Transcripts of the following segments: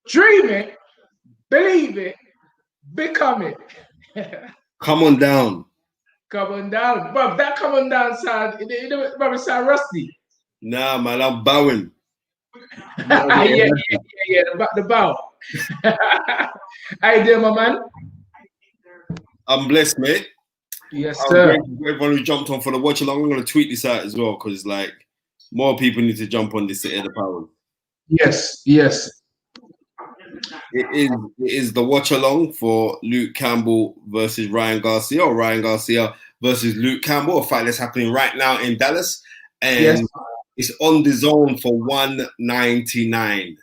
Dream it, believe it, become it. Come on down. Come on down. Bro, that come on down sound, it sound rusty. Nah, man, I'm bowing. Yeah, the bow. How you doing, my man? I'm blessed, mate. Yes, sir. Everyone who jumped on for the watch along, I'm going to tweet this out as well because, like, more people need to jump on this to air the power. Yes, yes. It is the watch along for Luke Campbell versus Ryan Garcia, or Ryan Garcia versus Luke Campbell, a fight that's happening right now in Dallas. And it's on the zone for $1.99.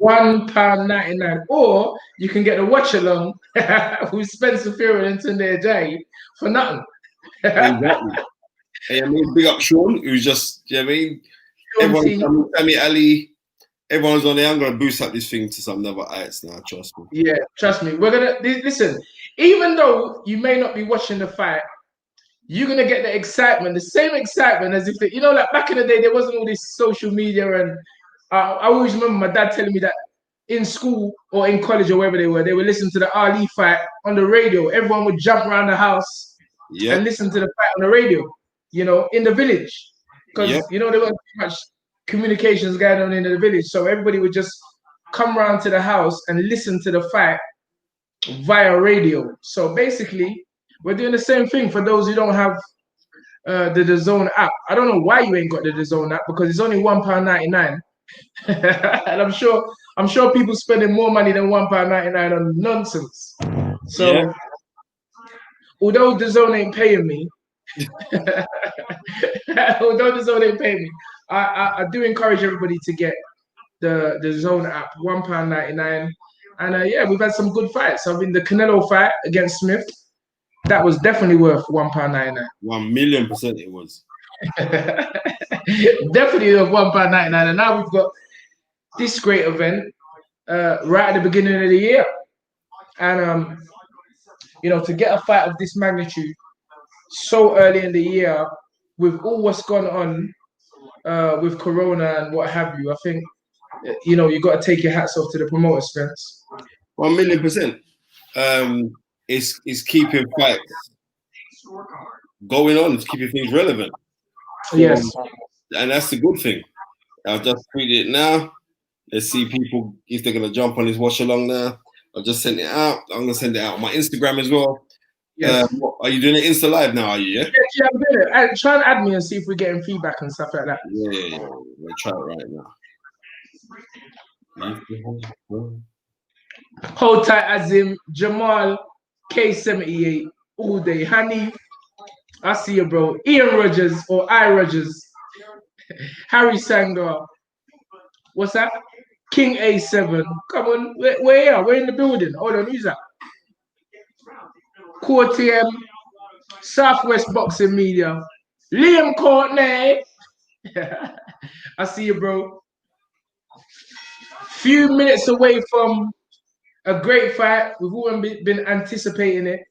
£1.99. Or you can get the watch along with Spencer Fearon and Tunde Ajayi for nothing. Exactly. Hey, I mean, big up Sean, who's just, you know what I mean? Everyone, Sammy Ali, everyone's on there. I'm going to boost up this thing to some other heights now, trust me. Yeah, trust me. We're going to, listen, even though you may not be watching the fight, you're going to get the excitement, the same excitement as if, like back in the day, there wasn't all this social media. And I always remember my dad telling me that in school or in college or wherever they were listening to the Ali fight on the radio. Everyone would jump around the house and listen to the fight on the radio, in the village. Because, there wasn't too much communications going on in the village. So everybody would just come around to the house and listen to the fight via radio. So basically, we're doing the same thing for those who don't have the DAZN app. I don't know why you ain't got the DAZN app because it's only £1.99. And I'm sure people spending more money than £1.99 on nonsense. So although DAZN ain't paying me, I do encourage everybody to get the DAZN app, £1.99. And we've had some good fights. I mean, the Canelo fight against Smith, that was definitely worth £1.99. 1,000,000% it was. Definitely worth £1.99. And now we've got this great event right at the beginning of the year. And, to get a fight of this magnitude so early in the year, with all what's gone on with Corona and what have you, I think, you got to take your hats off to the promoter, Spence. 1,000,000%. It's keeping fights going on. It's keeping things relevant. Yes. And that's the good thing. I'll just tweet it now. Let's see people if they're going to jump on this watch along now. I'll just send it out. I'm going to send it out on my Instagram as well. Yes. Are you doing it Insta Live now, are you? Yeah, I'm doing it. Try and add me and see if we're getting feedback and stuff like that. Yeah. We'll try it right now. Hold tight, Azim, Jamal, K78, all day. Hanif, I see you, bro. Ian Rogers or I Rogers. Harry Sangar. What's that? King A7. Come on, we're in the building. Hold on, who's that? Core TM, Southwest Boxing Media, Liam Courtney. I see you, bro. Few minutes away from a great fight. We've all been anticipating it.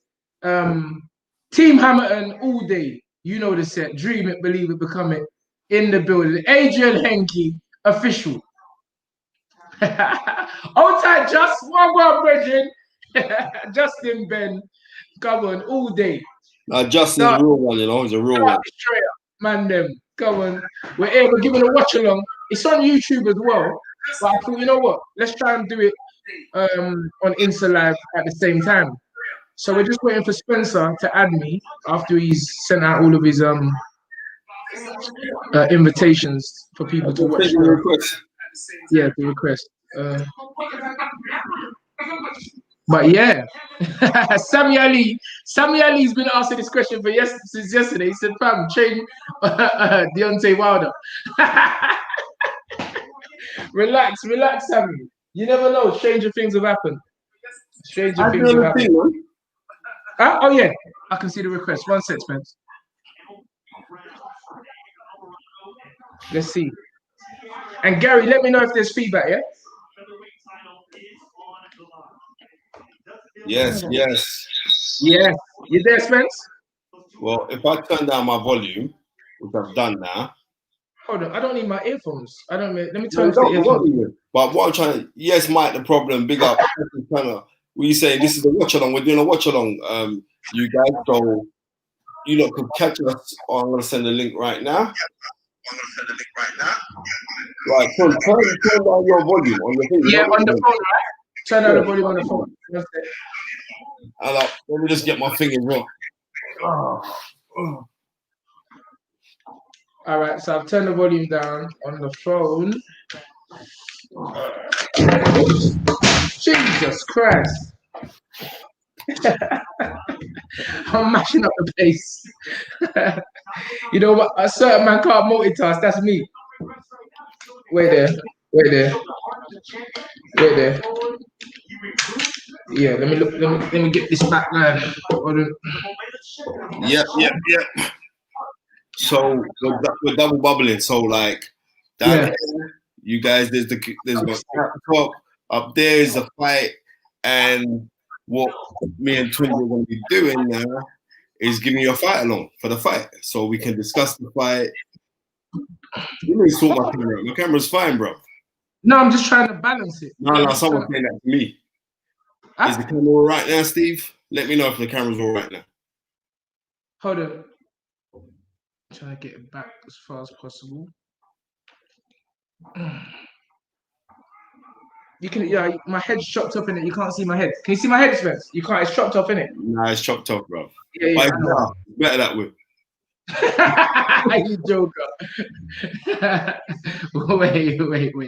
Team Hamilton all day. You know the set. Dream it, believe it, become it. In the building. Adrian Henke, official. Hold tight, just one brethren. Justin Ben. Come on, all day. Justin's a real one, he's a real one. Man, them. Come on. We're here, we're giving a watch along. It's on YouTube as well. But I thought, you know what? Let's try and do it on Insta Live at the same time. So we're just waiting for Spencer to add me after he's sent out all of his invitations for people to watch. The request. But yeah, Sammy Ali's been asking this question since yesterday. He said, "Fam, train Deontay Wilder." Relax, Sammy. You never know. Stranger things have happened. Stranger things have happened. Oh yeah, I can see the request. One sec, Spence. Let's see. And Gary, let me know if there's feedback. Yeah. Yes. Yeah. You there, Spence? Well, if I turn down my volume, which I've done now. Hold on, I don't need my earphones. I don't. Let me No, turn off the you don't earphones. even. But what I'm trying to, yes, Mike, the problem, big up. What you saying? This is a watch along. We're doing a watch along. You guys, so you lot could catch us. I'm gonna send the link right now. Right, turn down your volume on your thing. Yeah, on the phone, right? Turn down the volume on the phone. Let me just get my thing as well. All right, so I've turned the volume down on the phone. Jesus Christ. I'm mashing up the place. You know what? A certain man can't multitask. That's me. Wait there. Yeah, let me look. Let me get this back line. Yep. So we're double bubbling. So like that, you guys, there's top up there is a fight, and what me and Tunde are going to be doing now is giving you a fight along for the fight, so we can discuss the fight. You know, sort my camera. My camera's fine, bro. No, I'm just trying to balance it. No, someone's saying that to me. Is the camera all right now, Steve? Let me know if the camera's all right now. Hold on. Trying to get it back as far as possible. You can, yeah. My head's chopped up in it. You can't see my head. Can you see my head, Spence? You can't. It's chopped off in it. Nah, it's chopped off, bro. Yeah. It's better that way. You joker.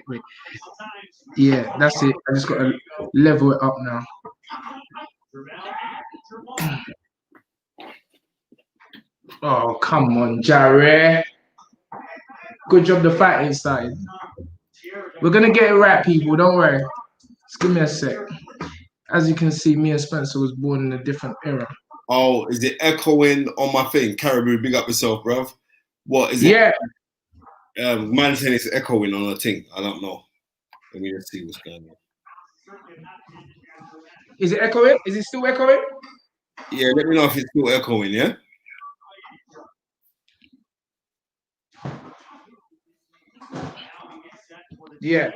Wait. Yeah, that's it. I just got to level it up now. Oh, come on, Jarre. Good job the fight ain't started. We're going to get it right, people. Don't worry. Just give me a sec. As you can see, me and Spencer was born in a different era. Oh, is it echoing on my thing? Caribou, big up yourself, bruv. What is it? Yeah. Man saying it's echoing on a thing. I don't know. Let me just see what's going on. Is it echoing? Is it still echoing? Yeah, let me know if it's still echoing, yeah? Yeah.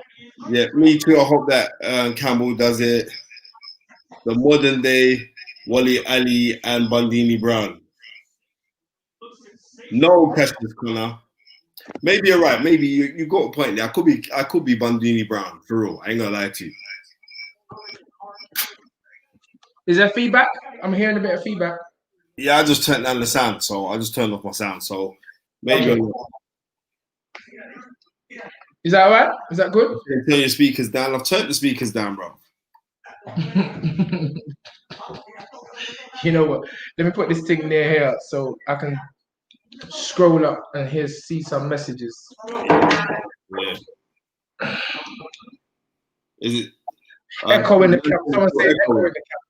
Yeah, me too. I hope that Campbell does it. The modern day Wally Ali and Bandini Brown. No Cassius Connor. Maybe you're right. Maybe you got a point there. I could be Bandini Brown for real. I ain't gonna lie to you. Is there feedback? I'm hearing a bit of feedback. Yeah, I just turned down the sound, so I just turned off my sound. So maybe. Okay. Is that all right? Is that good? Turn your speakers down. I've turned the speakers down, bro. You know what? Let me put this thing near here so I can scroll up and see some messages. Yeah. Is it echoing the camp? Someone say echoing the camp.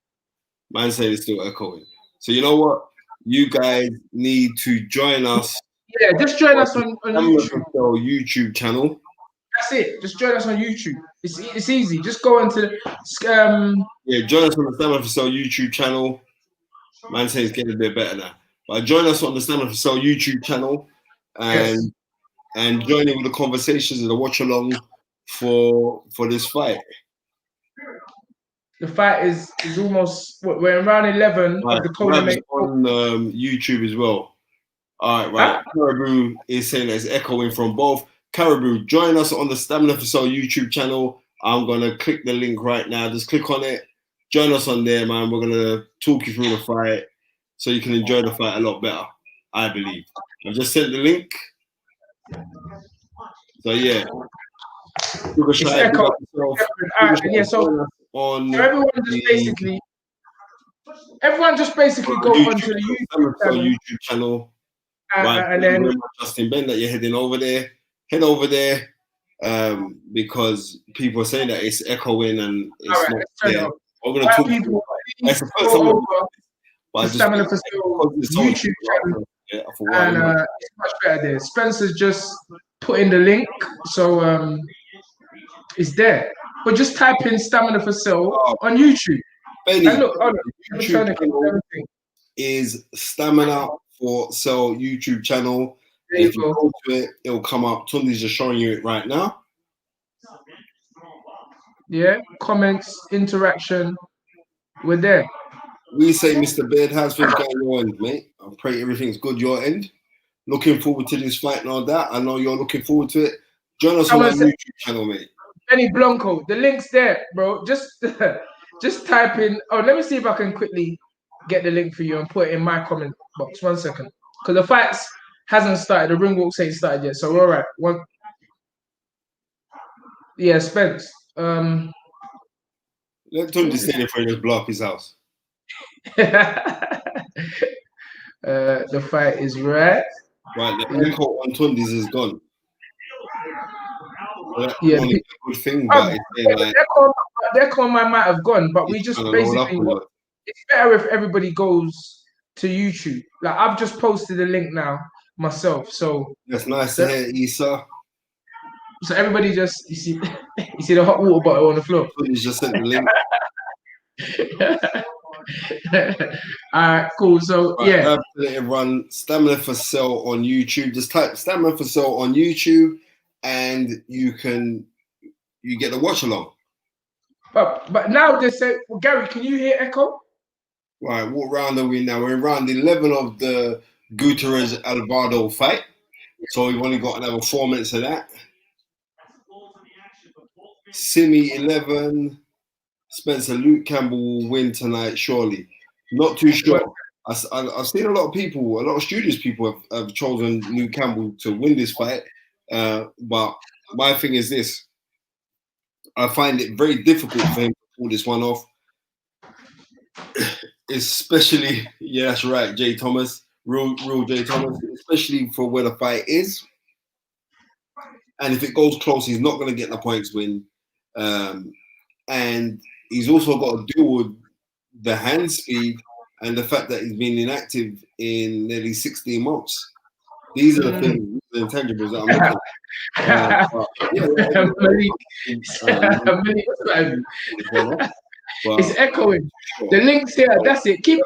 Man said it's still echoing. So you know what? You guys need to join us. Yeah, just join us on YouTube channel. That's it. Just join us on YouTube. It's easy. Just go into join us on the Stamina for Sale YouTube channel. Man says it's getting a bit better now. But join us on the Stamina for Sale YouTube channel and join in with the conversations and the watch along for this fight. The fight is almost we're in round 11 of the co-main on YouTube as well. All right. Caribou is saying that it's echoing from both. Caribou, join us on the Stamina for Sale YouTube channel. I'm gonna click the link right now. Just click on it. Join us on there, man. We're gonna talk you through the fight so you can enjoy the fight a lot better. I believe. I just sent the link. So yeah. Everyone just basically go onto the YouTube channel. And then Justin Ben that you're heading over there. Head over there because people are saying that it's echoing and it's not there. We're going to talk people. It's the first time the Stamina for Sale YouTube channel. And it's much better there. Spencer's just put in the link, so it's there. But just type in Stamina for Sale on YouTube. Benny, and look, YouTube channel is Stamina for Sale YouTube channel. There you If you go. go to it, it'll come up. Tunde's just showing you it right now. Yeah, comments, interaction. We're there. We say, Mr. Beard, how's things going your end, mate? I pray everything's good your end. Looking forward to this fight, no doubt. I know you're looking forward to it. Join us on our YouTube channel, mate. Benny Blanco, the link's there, bro. Just type in. Oh, let me see if I can quickly get the link for you and put it in my comment box. 1 second, because the fights hasn't started. The ring walks ain't started yet. So we're all right. Yeah, Spence. Let Tunde stay there for him to blow up his house. The fight is right. Right, the echo on Tunde's is gone. So that's Yeah, only a good thing, but it's like the echo might have gone, but we just basically. It's better if everybody goes to YouTube. Like I've just posted a link now myself, so that's nice to hear, Issa. So everybody just you see the hot water bottle on the floor. Tunde's just sent the link. All right, cool. So right, yeah, everyone, Stamina for Sale on YouTube. Just type Stamina for Sale on YouTube, and you get the watch along. But now they say, well, Gary, can you hear echo? Right, what round are we now? We're in round 11 of the Gutierrez Alvarado fight. So we've only got another 4 minutes of that. Simi 11. Spencer, Luke Campbell will win tonight, surely. Not too sure. I've seen a lot of studios people have chosen Luke Campbell to win this fight. But my thing is this. I find it very difficult for him to pull this one off. Especially, yeah, that's right, Jay Thomas. Real Jay Thomas. Especially for where the fight is. And if it goes close, he's not going to get the points win. And he's also got to deal with the hand speed and the fact that he's been inactive in nearly 16 months. These are the things, the intangibles that I'm looking at. It's echoing. Sure. The link's here. That's it. Keep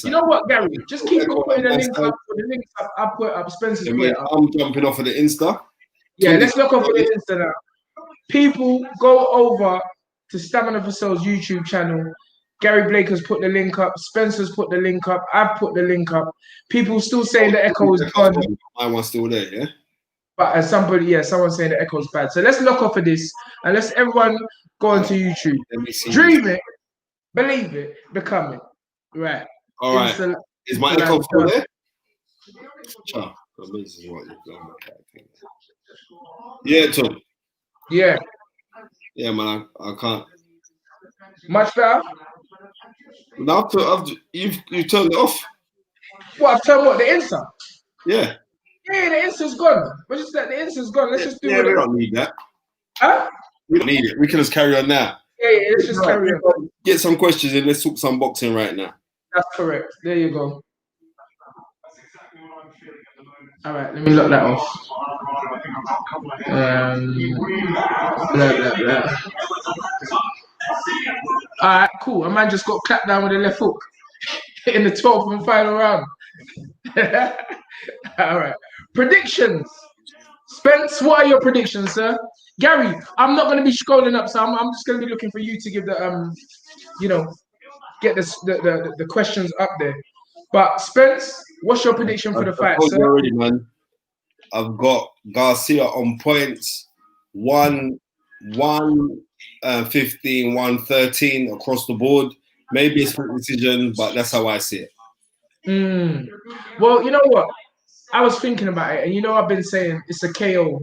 you know what, Gary? Just keep putting the link up. The link up. I'll put up. Spencer's put it up. I'm jumping off of the Insta. Yeah, let's look off of the Insta now. People go over to Stamina for Sale's YouTube channel. Gary Blake has put the link up. Spencer's put the link up. I've put the link up. People still saying the echo is gone. My one's still there, yeah? But someone's saying the echo's bad. So let's lock off of this and let's everyone go onto YouTube. Dream it, believe it, become it. Right. All right. Is my echo still there? Yeah, Tom. Yeah. Yeah, man, I can't. Much better? Now you've turned it off. What, I've turned what? The Insta? Yeah. Yeah, the Insta's gone. We're just like, the Insta's gone. Let's just do it. We don't need that. Huh? We don't need it. We can just carry on now. Yeah, let's just carry on. Get some questions in. Let's talk some boxing right now. That's correct. There you go. All right, let me lock that off. Blah. All right, cool. A man just got clapped down with a left hook in the 12th and final round. All right. Predictions. Spence, what are your predictions, sir? Gary, I'm not going to be scrolling up, so I'm just going to be looking for you to give the get the questions up there. But Spence, what's your prediction for the fight, sir? Already, man. I've got Garcia on points 1-15, 1-13 across the board. Maybe a split decision, but that's how I see it. Well, you know what? I was thinking about it, and I've been saying it's a KO.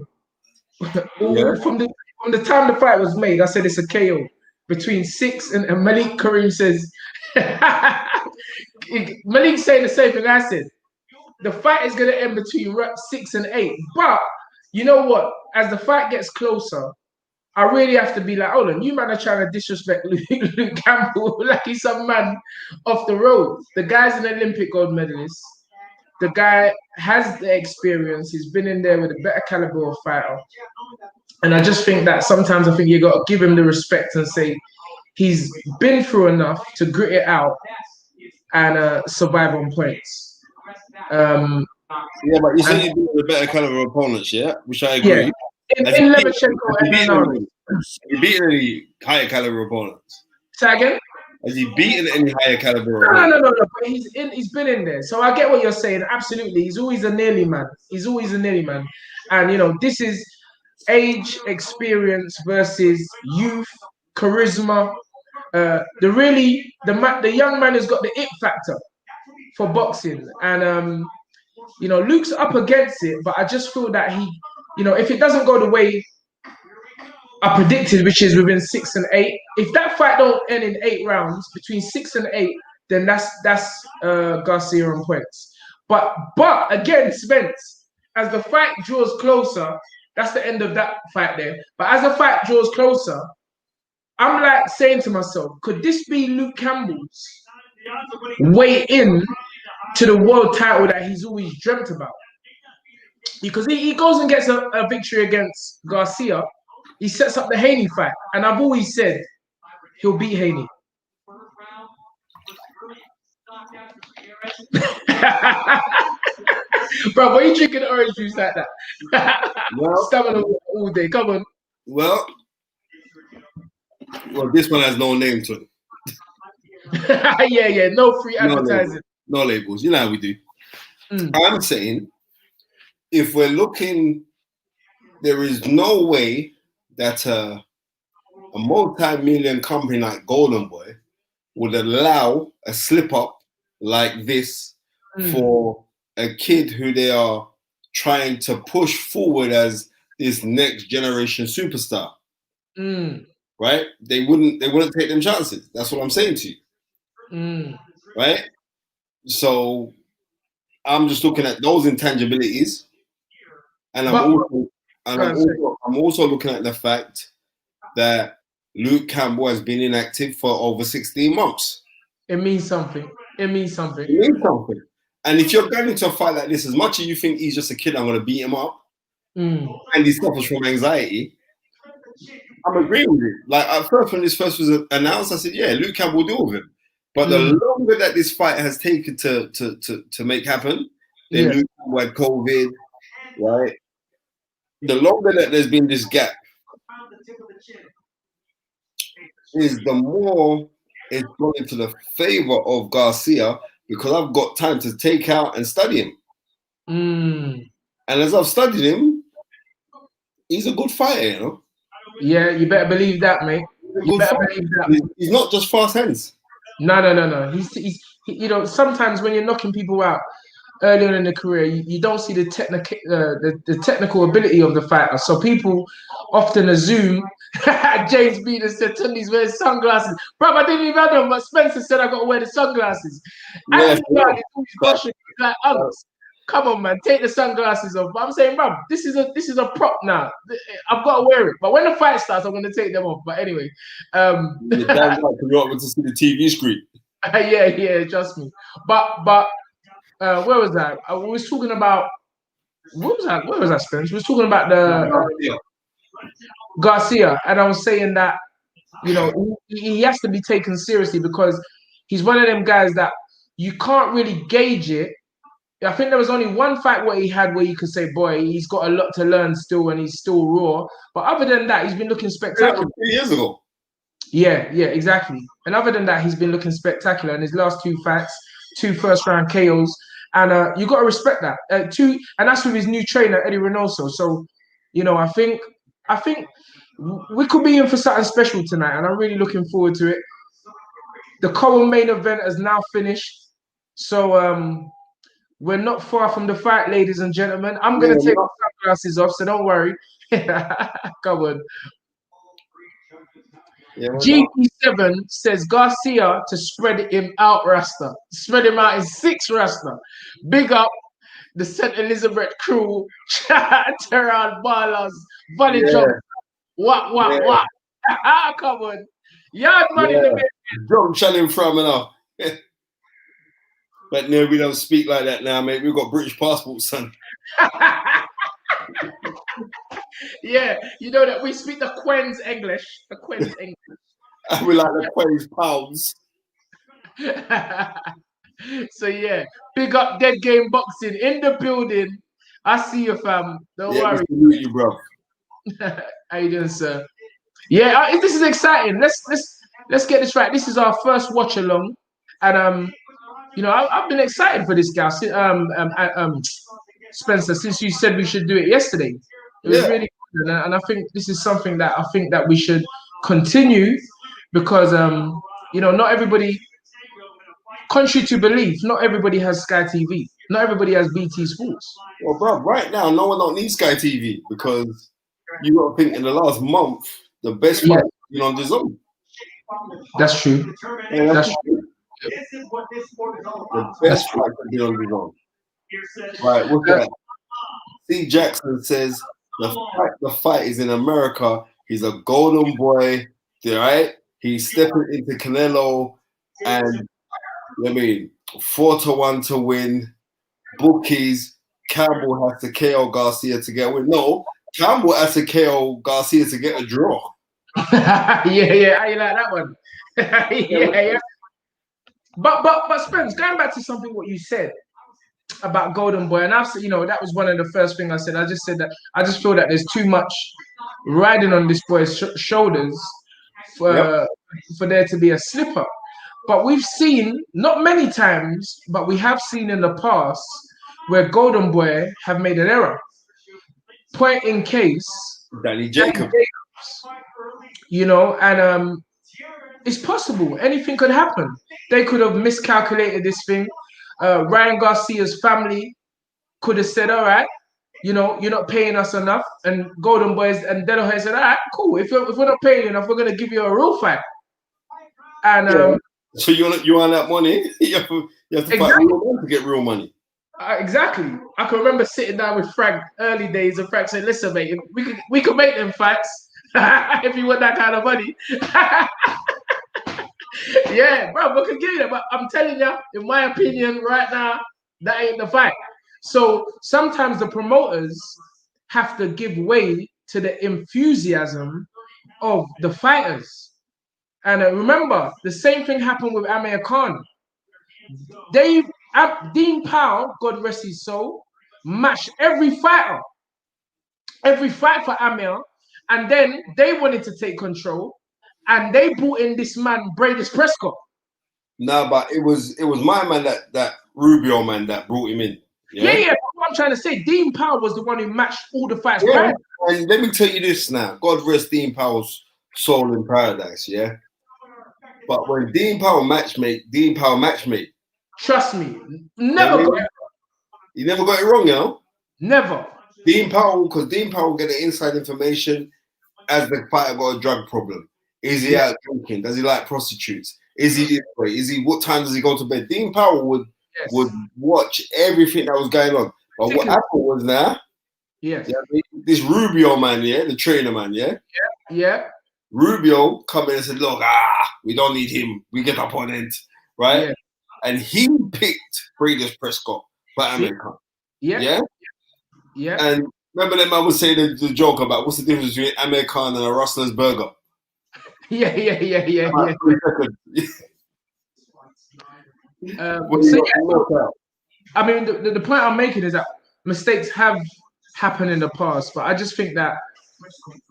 From the time the fight was made, I said it's a KO between 6 and Malik Kareem says. Malik's saying the same thing I said. The fight is going to end between 6 and 8. But you know what? As the fight gets closer, I really have to be like, hold on, you man are trying to disrespect Luke Campbell like he's some man off the road. The guy's an Olympic gold medalist. The guy has the experience. He's been in there with a better caliber of fighter. And I just think that sometimes you got to give him the respect and say he's been through enough to grit it out and survive on points. Yeah, but you said you're doing a better caliber of opponents, yeah? Which I agree. Yeah. In Levchenko and Nanari. Have you beaten any higher caliber opponents? Say again? Has he beaten any higher caliber No. But he's been in there. So I get what you're saying. Absolutely. He's always a nearly man. And this is age, experience versus youth, charisma. The young man has got the it factor for boxing. And Luke's up against it, but I just feel that if it doesn't go the way I predicted, which is within 6 and 8. If that fight don't end in 8 rounds, between 6 and 8, then that's Garcia on points. But again, Spence, as the fight draws closer, that's the end of that fight there. But as the fight draws closer, I'm like saying to myself, could this be Luke Campbell's way in to the world title that he's always dreamt about? Because he goes and gets a victory against Garcia. He sets up the Haney fight. And I've always said he'll beat Haney. Bro, why are you drinking orange juice like that? Stamina all day. Come on. Well, this one has no name to it. Yeah. No free advertising. No labels. You know how we do. I'm saying, if we're looking, there is no way that a multi-million company like Golden Boy would allow a slip-up like this for a kid who they are trying to push forward as this next generation superstar. Right? They wouldn't take them chances. That's what I'm saying to you. Right? So I'm just looking at those intangibilities, and I'm also looking at the fact that Luke Campbell has been inactive for over 16 months. It means something. And if you're going into a fight like this, as much as you think he's just a kid, I'm going to beat him up, and he suffers from anxiety, I'm agreeing with you. Like, at first, when this first was announced, I said, yeah, Luke Campbell will deal with him. But the longer that this fight has taken to make happen, then Luke Campbell had COVID, right? The longer that there's been this gap, is the more it's going into the favor of Garcia, because I've got time to take out and study him. And as I've studied him, he's a good fighter, Yeah, you better believe that, mate. You better believe that. He's not just fast hands. No. He's sometimes when you're knocking people out early on in the career, you don't see the technical ability of the fighter. So people often assume. James Beater said Tunde's wearing sunglasses. Bro, I didn't even have them, but Spencer said I got to wear the sunglasses. And like, come on, man, take the sunglasses off. But I'm saying, bro, this is a prop now. I've got to wear it. But when the fight starts, I'm going to take them off. But anyway, you're damn right to go to see the TV screen. Yeah, trust me. But where was that? I was talking about. What was that? Where was that, Spence? We was talking about the Garcia, and I was saying that he has to be taken seriously because he's one of them guys that you can't really gauge it. I think there was only one fight what he had where you could say, boy, he's got a lot to learn still, and he's still raw. But other than that, he's been looking spectacular. 3 years ago. Yeah, exactly. And other than that, he's been looking spectacular in his last 2 fights, 2 first-round KOs, and you got to respect that. And that's with his new trainer Eddie Reynoso. So, I think we could be in for something special tonight, and I'm really looking forward to it. The co-main event has now finished, so we're not far from the fight, ladies and gentlemen. I'm going to take my sunglasses off, so don't worry. Come on. Yeah, GP7 says Garcia to spread him out, Rasta. Spread him out in 6 Rasta. Big up the St. Elizabeth crew, Terran Ballers, Valley Jump. What? Come on. Yard money in the bit. Jump challenge from enough. But no, we don't speak like that now, mate. We've got British passports, son. Yeah, you know that we speak the Queen's English. The Queen's English. We like the Queen's pounds. So yeah, big up Dead Game Boxing in the building. I see you, fam. Don't Yeah, we worry. salute you, bro. How you doing, sir? Yeah, this is exciting. Let's get this right. This is our first watch along, and I've been excited for this guy. Spencer, since you said we should do it yesterday, it was Yeah. really good, and I think this is something that I think that we should continue because not everybody, contrary to belief, not everybody has Sky TV, not everybody has BT Sports. Well, bro, right now, no one don't need Sky TV because you got to think in the last month, the best Yeah, fight you know on the zone. that's true. Yeah, That's true. the That's best true. fight has been on the zone. Right, what's that? C. Jackson says the fight is in America. He's a golden boy, right? He's stepping into Canelo, and I mean 4-1 to win. Bookies. Campbell has to KO Garcia to get a win. No, Campbell has to KO Garcia to get a draw. Yeah. How you like that one? Yeah. But Spence, going back to something what you said about Golden Boy, and I've said, that was one of the first things I said. I just said that I just feel that there's too much riding on this boy's shoulders Yep. for there to be a slip up. But we've seen, not many times, but we have seen in the past where Golden Boy have made an error. Point in case, Danny Jacob. and it's possible. Anything could happen. They could have miscalculated this thing. Ryan Garcia's family could have said, all right, you're not paying us enough. And Golden Boys and De La Hoya said, all right, cool. If we're not paying you enough, we're going to give you a real fight. And so you want that money? you have to exactly. fight real money to get real money. Exactly. I can remember sitting down with Frank early days, and Frank said, "Listen, mate, we could make them fights if you want that kind of money." Yeah, bro, we could give you that. But I'm telling you, in my opinion, right now, that ain't the fight. So sometimes the promoters have to give way to the enthusiasm of the fighters. And remember, the same thing happened with Amir Khan. Dean Powell, God rest his soul, matched every fight for Amir, and then they wanted to take control, and they brought in this man, Bradis Prescott. No, but it was my man that Rubio man that brought him in. Yeah. What I'm trying to say, Dean Powell was the one who matched all the fights. Yeah, and let me tell you this now. God rest Dean Powell's soul in paradise. Yeah, but when Dean Powell matchmate. Trust me, never got it wrong. You never got it wrong, Never. Dean Powell get the inside information as the fighter got a drug problem. Is he out drinking? Does he like prostitutes? Is he this way? What time does he go to bed? Dean Powell would watch everything that was going on. But what happened was now, this Rubio man, the trainer man, Yeah. Rubio come in and said, look, we don't need him. We get up on it, right? Yeah. And he picked Bradis Prescott for America. Yeah. And remember that man was saying the joke about what's the difference between Amir Khan and a Rustler's burger? Yeah. I mean, the point I'm making is that mistakes have happened in the past, but I just think that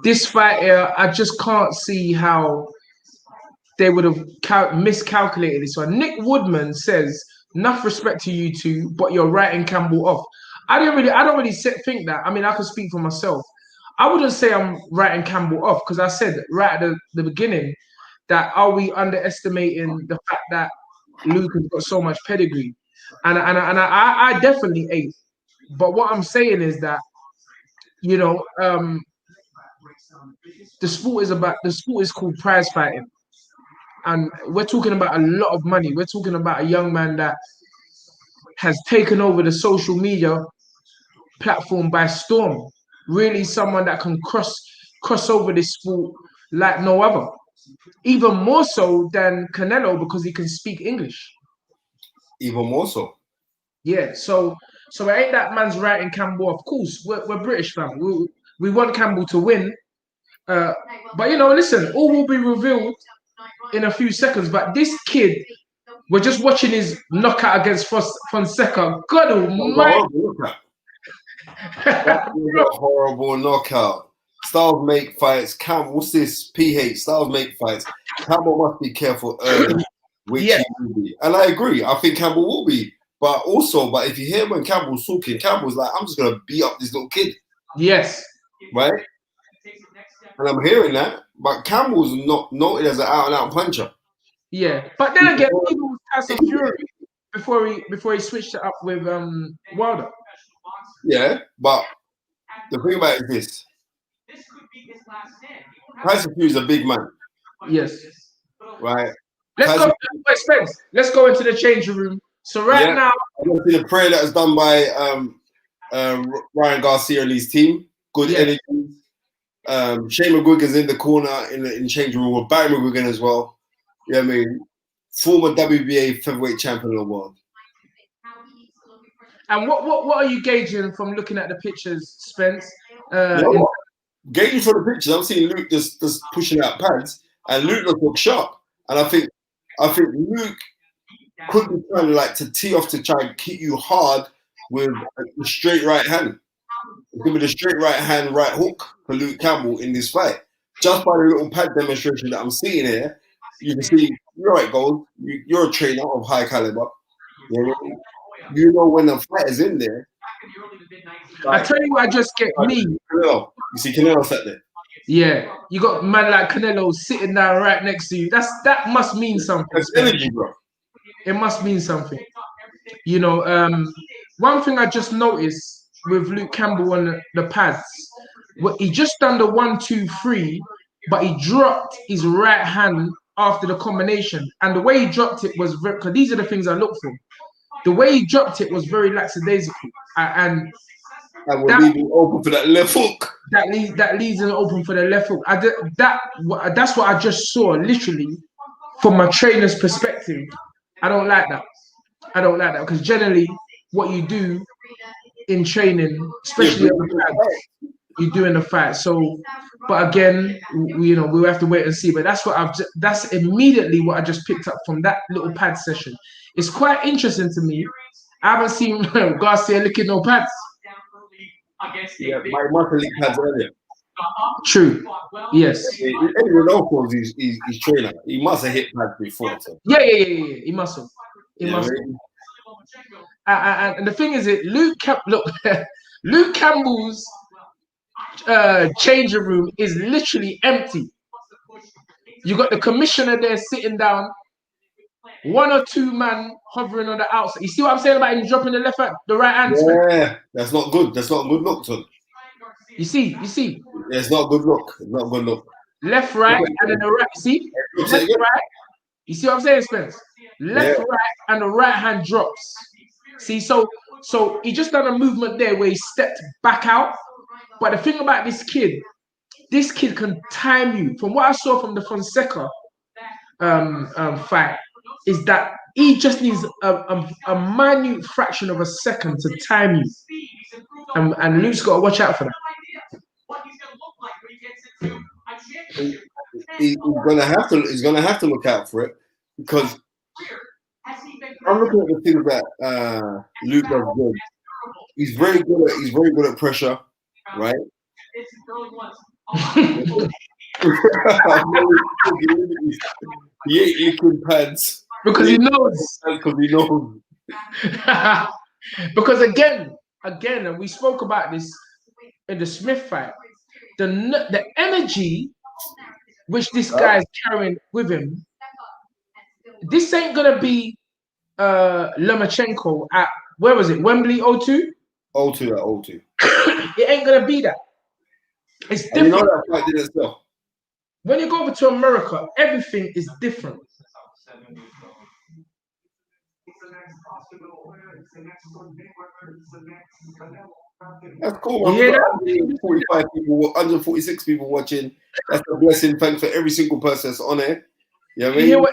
this fight here, I just can't see how they would have miscalculated this one. Nick Woodman says, enough respect to you two, but you're writing Campbell off. I don't really think that. I mean, I can speak for myself. I wouldn't say I'm writing Campbell off because I said right at the beginning that are we underestimating the fact that Luke has got so much pedigree? And I definitely ain't. But what I'm saying is that, the sport is called prize fighting. And we're talking about a lot of money. We're talking about a young man that has taken over the social media platform by storm. Really someone that can cross over this sport like no other. Even more so than Canelo because he can speak English. Even more so. Yeah, so it ain't that man's writing Campbell. Of course, we're British, fam. We want Campbell to win. But listen, all will be revealed in a few seconds. But this kid We're just watching his knockout against Fonseca. God almighty. That was a horrible knockout. Styles make fights. What's this? PH. Styles make fights. Campbell must be careful early, which he will be. And I agree. I think Campbell will be. But if you hear when Campbell's talking, Campbell's like, I'm just going to beat up this little kid. Yes. Right? And I'm hearing that. But Campbell's not noted as an out-and-out puncher. Yeah. But then again, he was Tyson Fury before he switched it up with Wilder. Yeah, but the thing about it is this. Tyson Fury's a big man. Yes. Right. Let's go into the changing room. So now, I'm going to see the prayer that was done by Ryan Garcia and his team. Good energy. Shane McGuigan's in the corner in the changing room with Barry McGuigan as well. Yeah, I mean, former WBA featherweight champion of the world. And what are you gauging from looking at the pictures, Spence? Gauging from the pictures, I'm seeing Luke just pushing out pads, and Luke looks sharp. And I think Luke could be trying to tee off to try and hit you hard with a straight right hand. It's going to be the straight right hand, right hook for Luke Campbell in this fight. Just by the little pad demonstration that I'm seeing here, you can see, you're right, Gold. You're a trainer of high caliber. You know when the fight is in there. I tell you what, I just get me. Canelo. You see Canelo sat there. Yeah, you got a man like Canelo sitting down right next to you. That must mean something. That's energy, bro. It must mean something. You know, one thing I just noticed with Luke Campbell on the pads, he just done the 1-2-3, but he dropped his right hand after the combination, and the way he dropped it was very. Because these are the things I look for. The way he dropped it was very lackadaisical, and will leave it open for that left hook. That leaves it open for the left hook. That's what I just saw, literally, from my trainer's perspective. I don't like that. Because generally, what you do in training, especially on the pads, you do in the fight. So, but again, we'll have to wait and see. But that's immediately what I just picked up from that little pad session. It's quite interesting to me. I haven't seen Garcia licking no pads. Yeah, my must lick pads earlier. True. Yes. Everyone else was his trainer. He must have hit pads before. So. Yeah. He must have. And the thing is, Luke Campbell's changing room is literally empty. You got the commissioner there sitting down, one or two man hovering on the outside. You see what I'm saying about him dropping the right hand? Yeah, that's not good. That's not a good look, son. You see. Yeah, it's not a good look. It's not a good look. Left, right, and then the right. See? Left, right. You see what I'm saying, Spence? Left, right, and the right hand drops. See, so he just done a movement there where he stepped back out. But the thing about this kid can time you. From what I saw from the Fonseca fight, is that he just needs a minute fraction of a second to time you. And Luke's got to watch out for that. He's gonna have to look out for it, because I'm looking at the things that Luke does good. He's very good at pressure, right? He ain't licking pads because he knows. Because again, and we spoke about this in the Smith fight, the energy which this guy is carrying with him. This ain't gonna be Lomachenko at, where was it? Wembley 02? 02. It ain't gonna be that. It's different. You know that fight did itself. When you go over to America, everything is different. That's cool. Man. Yeah, 145 people, 146 people watching. That's a blessing. Thanks for every single person that's on it. You know what I mean? You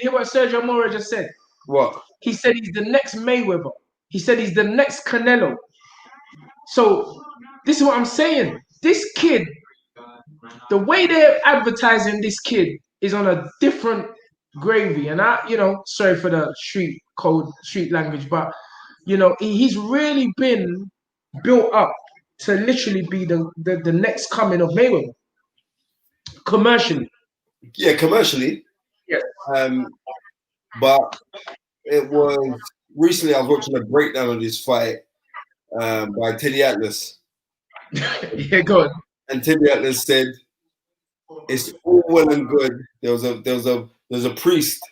hear what Sergio Mora just said? What? He said he's the next Mayweather. He said he's the next Canelo. So this is what I'm saying. This kid, the way they're advertising this kid is on a different gravy. And sorry for the street language, but he's really been built up to literally be the next coming of Mayweather commercially. Yeah, commercially. Yes. But it was recently I was watching a breakdown of this fight by Teddy Atlas. Yeah, go on. And Teddy Atlas said it's all well and good. There was a priest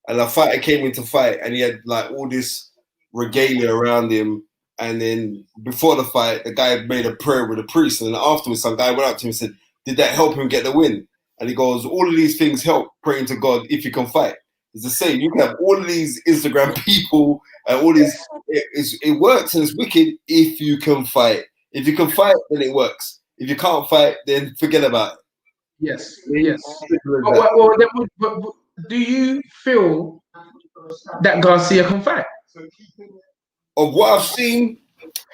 and a fighter came into fight and he had like all this regalia around him. And then before the fight, the guy made a prayer with the priest. And then afterwards, some guy went up to him and said, "Did that help him get the win?" And he goes, "All of these things help praying to God if you can fight." It's the same. You can have all of these Instagram people and all these. It works and it's wicked if you can fight. If you can fight, then it works. If you can't fight, then forget about it. Yes, yes. But do you feel that Garcia can fight? Of what I've seen,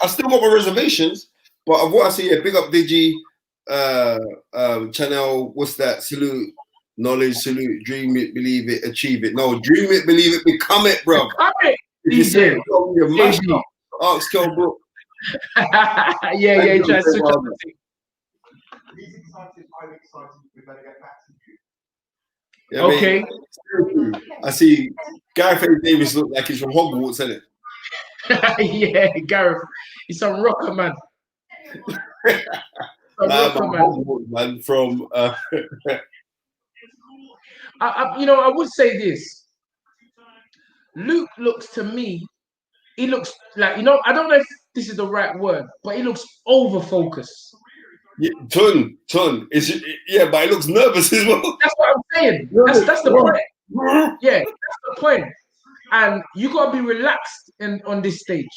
I still got my reservations, but of what I see, big up Digi, Channel, what's that? Salute, knowledge, salute, dream it, believe it, achieve it. No, dream it, believe it, become it, bro. Become it, DJ. You're mashed up. Ask Kel, bro. Yeah, try to switch up. He's excited, I'm excited, we better get back to you. Yeah, okay. I see Gareth A. Davis look like he's from Hogwarts, isn't it? Yeah, Gareth. He's some rocker, man. Hogwarts, man, from I would say this. Luke looks to me, he looks like, I don't know if this is the right word, but he looks over-focused. Yeah, ton. But he looks nervous as well. That's what I'm saying. That's the point. Yeah, that's the point. And you gotta be relaxed on this stage.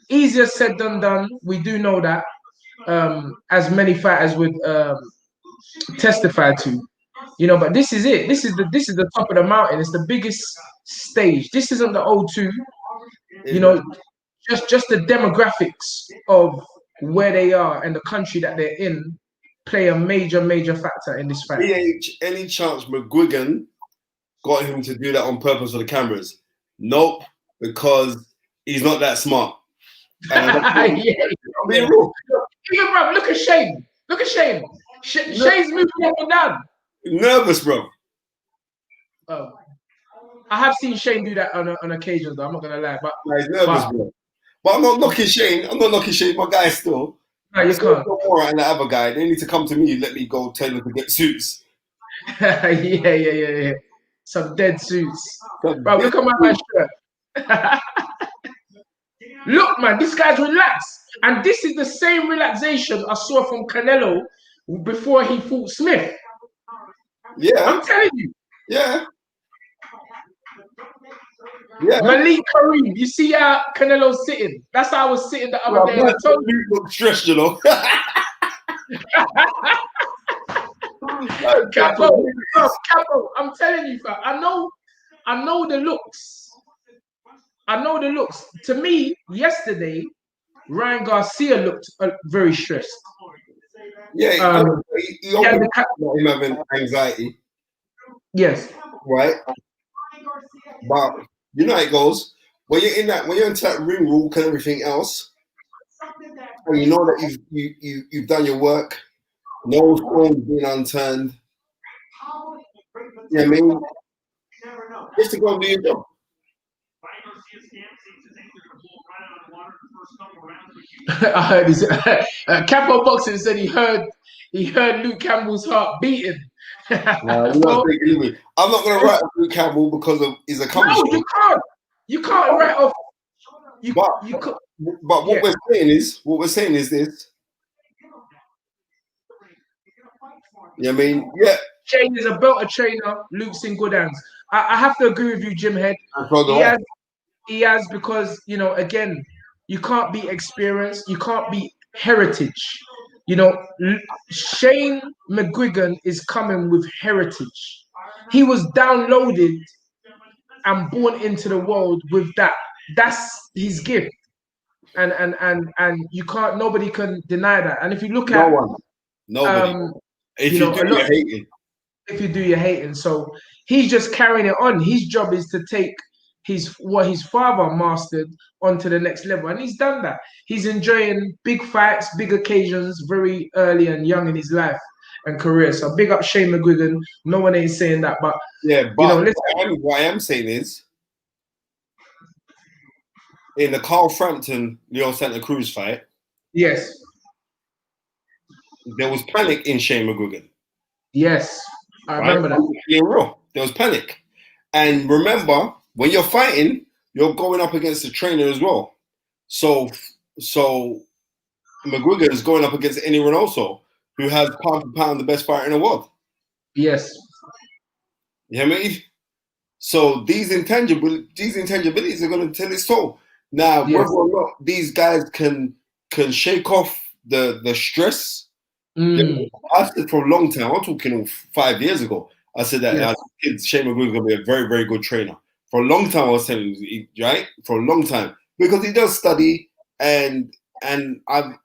Easier said than done. We do know that, as many fighters would testify to. But this is it. This is the top of the mountain. It's the biggest stage. This isn't the O2. Just the demographics of where they are and the country that they're in play a major factor in this fight. Any chance McGuigan got him to do that on purpose for the cameras? Nope, because he's not that smart. Yeah. Even bro, look at Shane. Shane's moving up and down. Nervous, bro. Oh, I have seen Shane do that on occasions, though. I'm not gonna lie, but he's nervous, bro. But I'm not knocking Shane. My guy still. No, you can't. More and the other guy, they need to come to me and let me go tell them to get suits. Yeah. Some dead suits. Bro, look at my shirt. Look, man, this guy's relaxed. And this is the same relaxation I saw from Canelo before he fought Smith. Yeah. I'm telling you. Yeah. Malik Kareem, you see how Canelo's sitting? That's how I was sitting the other day. I told you. Look stressed, Capo, I'm telling you, fam. I know the looks. To me, yesterday, Ryan Garcia looked very stressed. Yeah, he opened him having anxiety. Yes. Right. But you know how it goes. When you're into that ring rule and everything else, and you know that you've done your work, no stone's been unturned. Yeah, I mean, just to go and do your job. I heard this. Capo Boxing said he heard Luke Campbell's heart beating. I'm not going to write off Luke Campbell because of his accomplishment. No, you can't. You can't write off. But what we're saying is this. Yeah, I mean, yeah. Shane is a belter trainer. Luke's in good hands. I have to agree with you, Jim Head. He has because, again, you can't be experienced. You can't be heritage. Shane McGuigan is coming with heritage. He was downloaded and born into the world with that. That's his gift. And you can't, nobody can deny that. And if you look at nobody. If you're hating. if you do your hating. So he's just carrying it on. His job is to take what his father mastered onto the next level, and he's done that. He's enjoying big fights, big occasions, very early and young in his life and career. So big up Shane McGuigan. No one ain't saying that, but Yeah, you know, but listen. what I am saying is, in the Carl Frampton Leon Santa Cruz fight, Yes, there was panic in Shane McGuigan. yes, I Right? remember that. Being real, there was panic. And remember, when you're fighting, you're going up against the trainer as well. So McGuigan is going up against anyone also who has pound for pound the best fighter in the world. Yes, You know what I mean? So these intangibilities are going to tell its toll. Now, yes. whether or not these guys can shake off the stress. Mm, I said for a long time, I'm talking 5 years ago, I said that yes. as kids, Shane McGuigan is going to be a very, very good trainer. For a long time, I was telling you, right? For a long time. Because he does study, and I've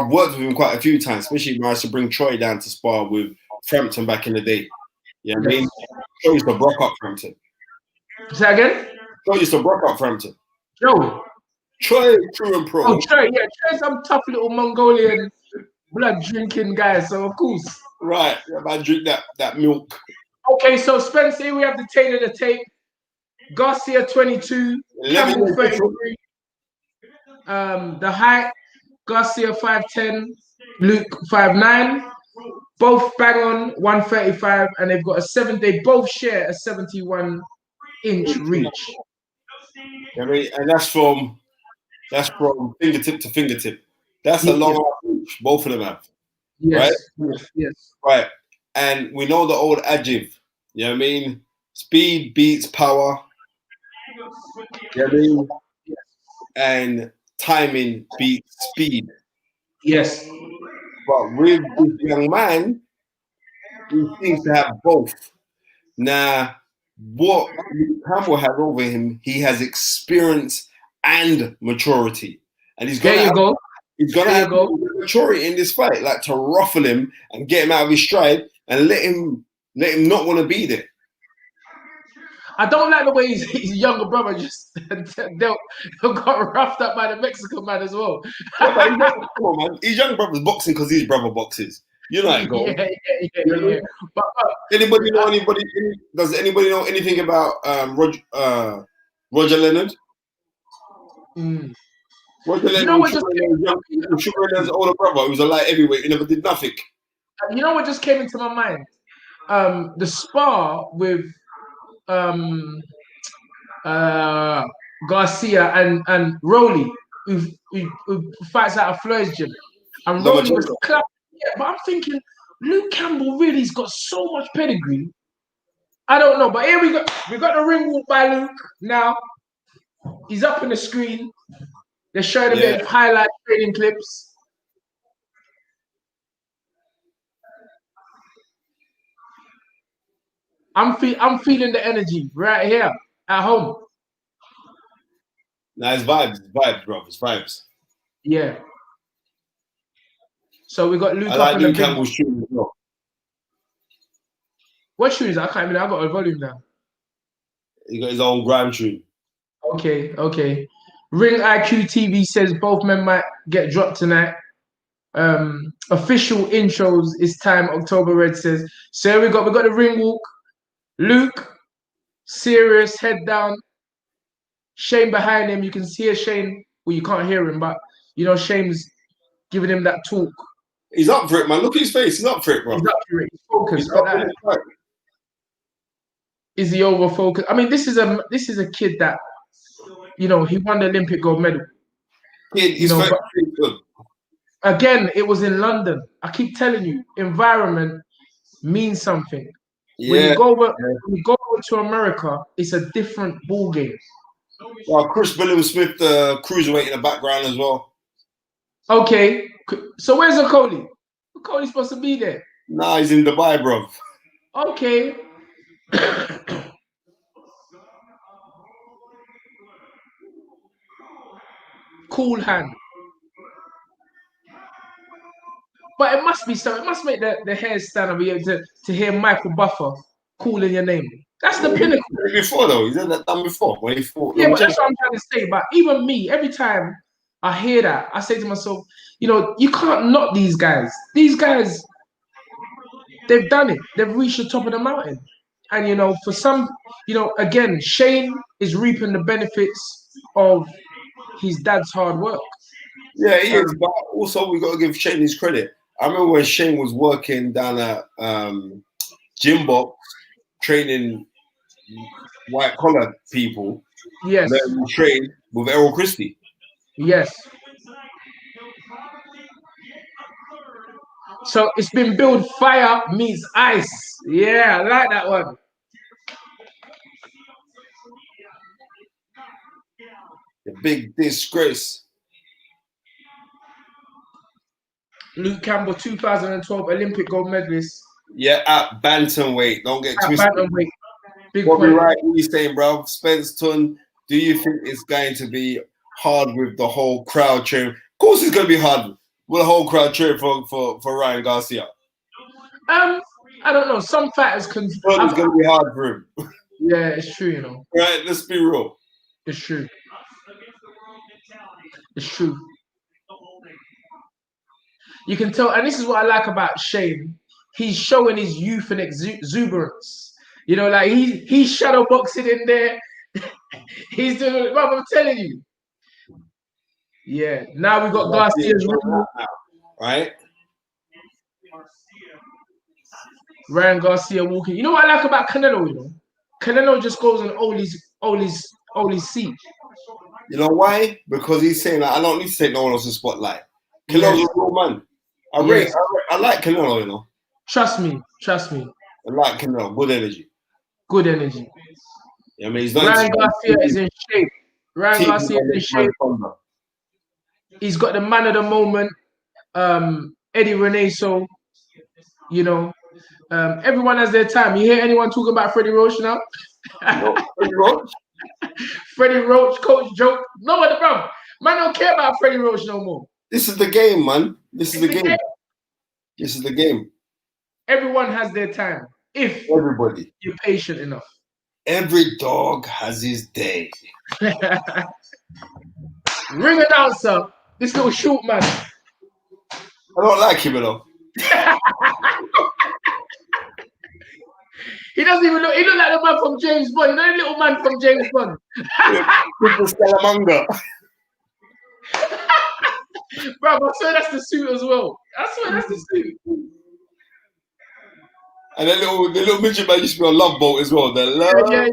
worked with him quite a few times, especially when I used to bring Troy down to spar with Frampton back in the day. You know what I mean? Troy used to brock up Frampton. Say that again? Troy used to brock up Frampton. Joe. Troy, true and pro. Oh, Trey, yeah, Trey's some tough little Mongolian blood drinking guy, so of course. Right. I drink that milk. Okay, so Spencer, here we have the tail of the tape. Garcia 22, Campbell 33. The height, Garcia 5'10, Luke 5'9. Both bang on 135, and they've got a 7. They both share a 71-inch reach. I mean, and that's from fingertip to fingertip. That's a long reach. Both of them have. Yes, Right? yes. Right. And we know the old adjective. You know what I mean? Speed beats power. You know what I mean? And timing beats speed. Yes. But with this young man, he seems to have both. Now, what Luke Campbell has over him, he has experience and maturity. And he's There you go. He's gonna have maturity in this fight, like to ruffle him and get him out of his stride and let him not want to be there. I don't like the way his younger brother just got roughed up by the Mexican man as well. Yeah, but come on, man. His young brother's boxing because his brother boxes. You know how it goes. Yeah. But, anybody know anybody? Does anybody know anything about Roger Leonard? Roger Leonard, you know what Sugar Leonard's older brother, who was a light heavyweight, who never did nothing. You know what just came into my mind? The spar with Garcia and Rowley, who fights out of Floyd's gym, and Rowley was clapping. Yeah, but I'm thinking Luke Campbell really's got so much pedigree. I don't know, but here we got the ring walk by Luke now. He's up on the screen. They're showing a bit of highlight training clips. I'm feeling the energy right here at home. Nah, it's vibes, bro. It's vibes. Yeah. So we got Luke. I like Luke Campbell's tune as well. What tune is that? I can't even. I got a volume down. He got his own grime tune. Okay. Ring IQ TV says both men might get dropped tonight. Official intros is time. October Red says. So we got the ring walk. Luke, serious, head down. Shane behind him. You can hear Shane. Well, you can't hear him, but you know Shane's giving him that talk. He's up for it, man. Look at his face. He's up for it, bro. He's up for it. He's focused. Is he over focused? I mean, this is a kid that, you know, he won the Olympic gold medal. Kid, he's very good. Again, it was in London. I keep telling you, environment means something. Yeah. When you go over to America, it's a different ball game. Well, Chris Williams-Smith, the cruiserweight in the background as well. Okay, so where's Okoli? Okoli's supposed to be there. Nah, he's in Dubai, bro. Okay. Cool hand. But it must be so. It must make the hairs stand up to hear Michael Buffer calling your name. That's the pinnacle. Before though, he's done that done before when he fought. Yeah, but that's what I'm trying to say. But even me, every time I hear that, I say to myself, you can't knock these guys. These guys, they've done it. They've reached the top of the mountain. And for some, again, Shane is reaping the benefits of his dad's hard work. Yeah, he is. But also, we got to give Shane his credit. I remember when Shane was working down at Gym Box, training white collar people. Yes. Learning to train with Errol Christie. Yes. So it's been built fire meets ice. Yeah, I like that one. The big disgrace. Luke Campbell, 2012 Olympic gold medalist. Yeah, at bantamweight. Don't get twisted. Bantamweight. Big Bobby point. Wright, what are you saying, bro? Spence Tun, do you think it's going to be hard with the whole crowd cheering? Of course it's going to be hard with the whole crowd cheering for Ryan Garcia. I don't know. Some fighters can... It's going to be hard for him. Yeah, it's true, Right, let's be real. It's true. It's true. You can tell, and this is what I like about Shane. He's showing his youth and exuberance. Like he's shadow boxing in there. He's doing it. I'm telling you. Yeah. Now we got Garcia's room. Right? Ryan Garcia walking. You know what I like about Canelo, Canelo just goes on Oli's seat. You know why? Because he's saying that I don't need to take no one else's spotlight. Canelo's a real man. I like Canelo, Trust me. I like Canelo. Good energy. Good energy. Yeah, I mean, he's not Ryan Garcia is in shape. Ryan Garcia is in shape. He's got the man of the moment. Eddie Reneso. Everyone has their time. You hear anyone talking about Freddie Roach now? No, Freddie Roach? Freddie Roach, Coach Joke. No one, bro. Man don't care about Freddie Roach no more. This is the game, man. This is the game. This is the game. Everyone has their time. If everybody you're patient enough. Every dog has his day. Ring announcer. This little short man. I don't like him at all. He doesn't even look. He look like the man from James Bond. The little man from James Bond. Mr. Scaramanga. Bro, I swear that's the suit as well. I swear that's the suit. And the little midget man used to be on Love Boat as well. Yeah.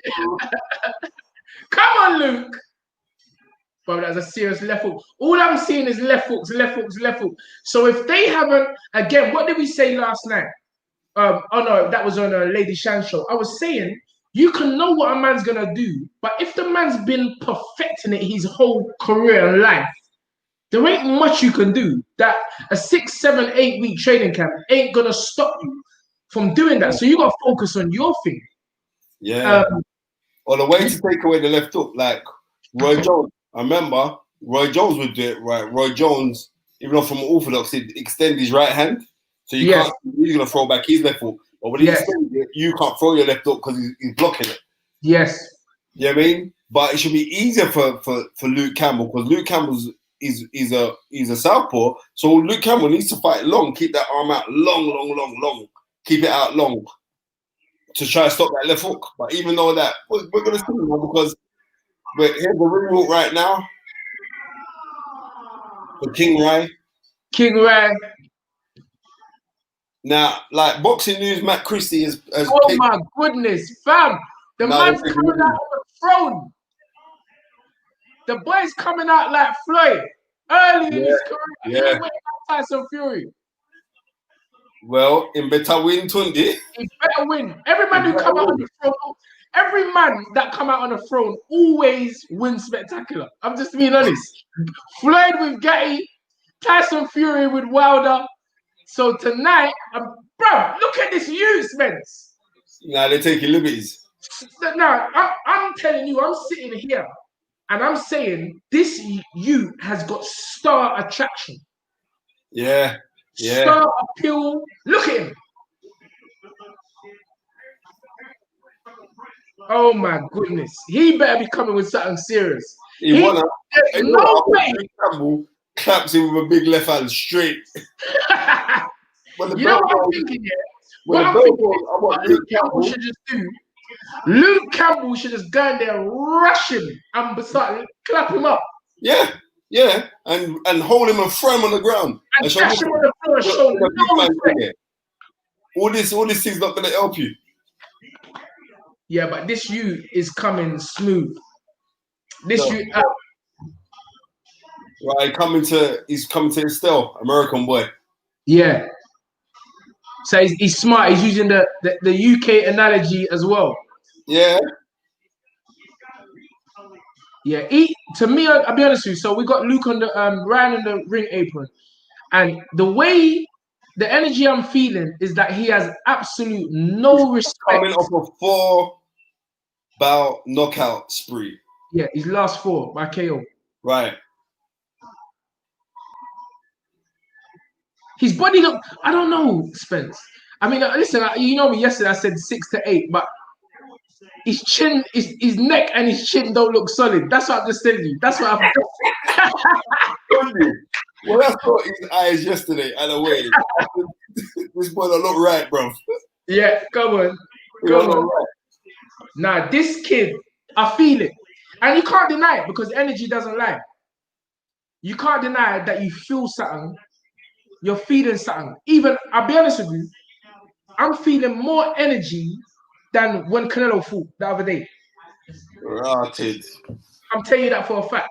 Come on, Luke. Bro, that's a serious left hook. All I'm seeing is left hooks. So if they haven't, again, what did we say last night? Oh no, that was on a Lady Shan show. I was saying you can know what a man's gonna do, but if the man's been perfecting it his whole career and life, there ain't much you can do. That a 6, 7, 8 week training camp ain't gonna stop you from doing that. So you gotta focus on your thing. Yeah. Or the way to take away the left hook, like Roy Jones. I remember Roy Jones would do it right. Roy Jones, even though from orthodox, he'd extend his right hand. So you can't, he's going to throw back his left hook. But when he extends it, you can't throw your left hook because he's blocking it. Yes. You know what I mean? But it should be easier for Luke Campbell because Luke Campbell's he's a southpaw. So Luke Campbell needs to fight long, keep that arm out long. Keep it out long to try to stop that left hook. But even though that, we're going to see now because here's the ring walk right now for King Rai. Now, like boxing news, Matt Christie has my goodness, fam. The man's coming out on the throne. The boy's coming out like Floyd early in his career. Yeah. Tyson Fury. Well, in better win, Tunde. He better win. Every man who come out on the throne, every man that come out on the throne always wins spectacular. I'm just being honest. Floyd with Getty, Tyson Fury with Wilder. So tonight, bro, look at this youth, man. Nah, they're taking liberties. Now, I'm telling you, I'm sitting here and I'm saying this youth has got star attraction. Yeah. Yeah. Star appeal. Look at him. Oh my goodness. He better be coming with something serious. He won. There's no way. Campbell claps him with a big left hand straight. You know what I'm thinking, yeah? What I'm thinking is what Luke Campbell should just do. Luke Campbell should just go in there, rush him, and start clap him up. Yeah, yeah, and hold him and throw him on the ground. And dash him on the floor and show no respect. All this thing's not going to help you. Yeah, but this youth is coming smooth. Right, he's coming to Estelle, American boy. Yeah. So he's smart. He's using the UK analogy as well. Yeah. Yeah. To me, I'll be honest with you. So we got Luke on the Ryan on the ring apron, and the way the energy I'm feeling is that he has absolute no respect. Coming off a 4-bout knockout spree. Yeah, his last 4 by KO. Right. His body look. I don't know, Spence. I mean, listen. You know me. Yesterday I said 6 to 8, but his chin, his neck, and his chin don't look solid. That's what I'm just telling you. That's what I'm. Well, I saw his eyes yesterday and away. This boy don't look right, bro. Yeah, come on. Right. Nah, this kid, I feel it. And you can't deny it because energy doesn't lie. You can't deny that you feel something. You're feeling something. Even, I'll be honest with you, I'm feeling more energy than when Canelo fought the other day. Rotted. I'm telling you that for a fact.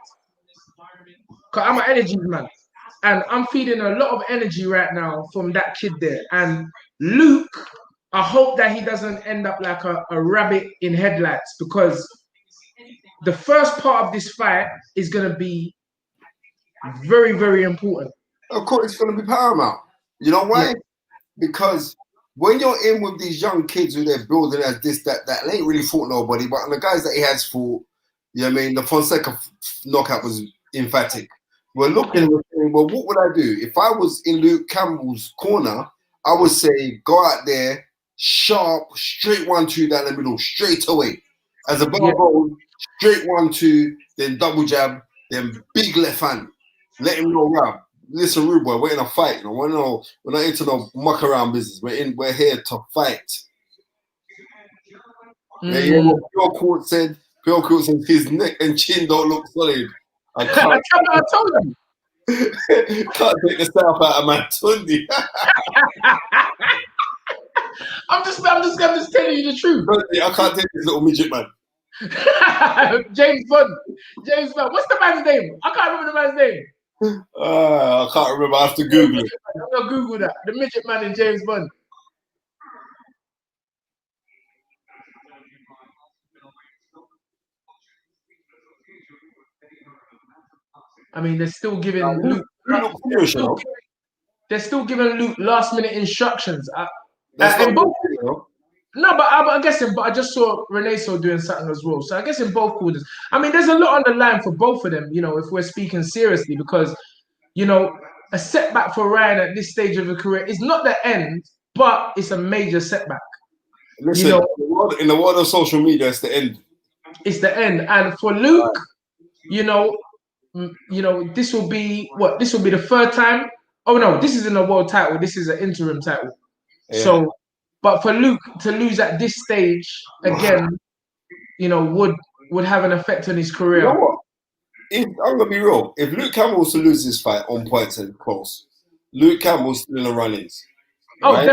Because I'm an energy man. And I'm feeling a lot of energy right now from that kid there. And Luke, I hope that he doesn't end up like a rabbit in headlights, because the first part of this fight is going to be very, very important. Of course, it's going to be paramount. You know why? Yeah. Because when you're in with these young kids who they're building as this, that, they ain't really fought nobody. But the guys that he has fought, you know what I mean? The Fonseca knockout was emphatic. We're looking and saying, well, what would I do? If I was in Luke Campbell's corner, I would say, go out there, sharp, straight 1-2 down the middle, straight away. As a bell goes, straight 1-2, then double jab, then big left hand. Let him know, Rob. Listen, rude boy, we're in a fight. You know? We're not into no muck around business. We're here to fight. Yeah, Pure Court said his neck and chin don't look solid. I told you. Can't take the south out of my Tunde. I'm just telling you the truth. I can't take this little midget man. James Bond. What's the man's name? I can't remember the man's name. I can't remember. I have to Google it. I'm gonna Google that. The midget man in James Bond. I mean, they're still giving Luke. They're still giving Luke last-minute instructions. No, but I guess but I just saw Reneso doing something as well. So I guess in both quarters. I mean, there's a lot on the line for both of them, you know, if we're speaking seriously, because, you know, a setback for Ryan at this stage of the career is not the end, but it's a major setback. Listen, you know, in the world of social media, it's the end. It's the end. And for Luke, you know, this will be what? This will be the third time. Oh no, this isn't a world title. This is an interim title. Yeah. So, but for Luke to lose at this stage again, you know, would have an effect on his career. You know what? I'm gonna be real. If Luke Campbell was to lose this fight on points and close, Luke Campbell's still in the runnings. Right? Oh,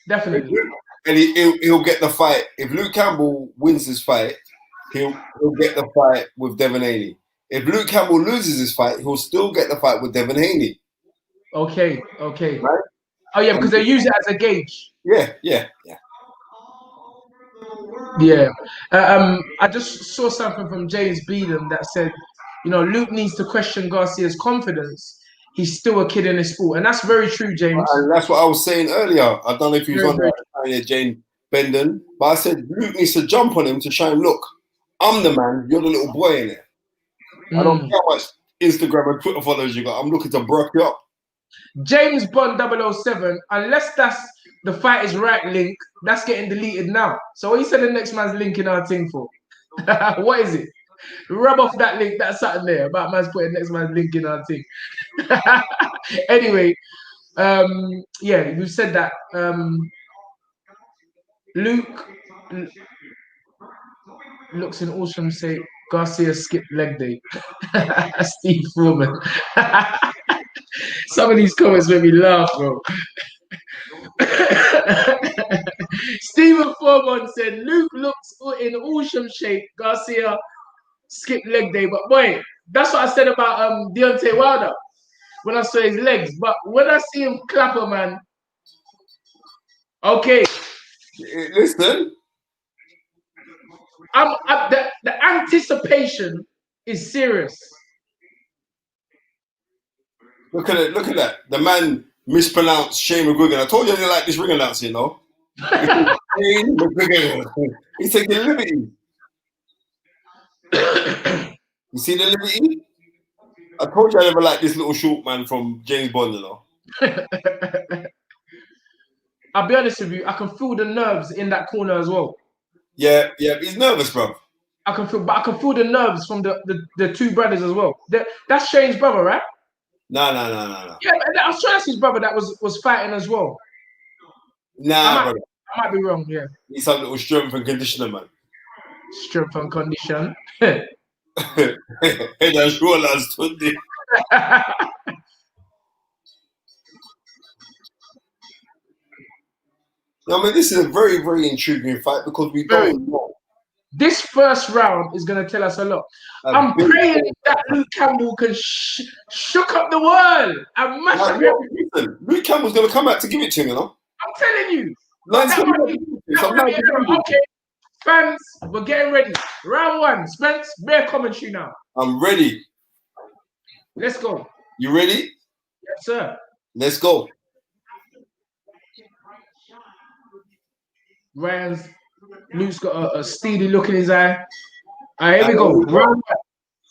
definitely. And he'll get the fight. If Luke Campbell wins this fight, he'll get the fight with Devin Haney. If Luke Campbell loses this fight, he'll still get the fight with Devin Haney. Okay. Right? Oh yeah, because they use it as a gauge. Yeah. I just saw something from James Beadham that said, you know, Luke needs to question Garcia's confidence. He's still a kid in his sport, and that's very true, James. And that's what I was saying earlier. I don't know if he was on there, Jane Bendon, but I said Luke needs to jump on him to show him, look, I'm the man. You're the little boy in there. I don't care how much Instagram and Twitter followers you got. I'm looking to broke you up. James Bond 007, unless that's the fight is right link, that's getting deleted now. So what you said the next man's linking our thing for? What is it? Rub off that link, that's something there about man's putting next man's link in our thing. Anyway, yeah, you said that. Luke looks in awesome say Garcia skipped leg day. Steve Foreman. Some of these comments made me laugh, bro. Stephen Foreman said Luke looks in awesome shape. Garcia skipped leg day. But boy, that's what I said about Deontay Wilder when I saw his legs. But when I see him clapper, man, okay. Listen. The anticipation is serious. Look at it. Look at that. The man mispronounced Shane McGuigan. I told you I didn't like this ring announcing, you know. Shane McGuigan. He's taking liberty. You see the liberty? I told you I never liked this little short man from James Bond, you know. I'll be honest with you, I can feel the nerves in that corner as well. Yeah, he's nervous, bro. I can feel the nerves from the two brothers as well. That's Shane's brother, right? No. Yeah, I was sure that's his brother that was fighting as well. Brother. I might be wrong, yeah. He's some little strength and conditioner, man. Strength and condition. Hey, that's all as Tunde. I mean, this is a very, very intriguing fight because we don't know. This first round is going to tell us a lot. I'm praying that Luke Campbell can shook up the world and mash up everything. Listen, Luke Campbell's going to come out to give it to him, you know? I'm telling you. Okay, fans, we're getting ready. Round one. Spence, bare commentary now. I'm ready. Let's go. You ready? Yes, sir. Let's go. Luke's got a steely look in his eye. All right, here we go. Round one.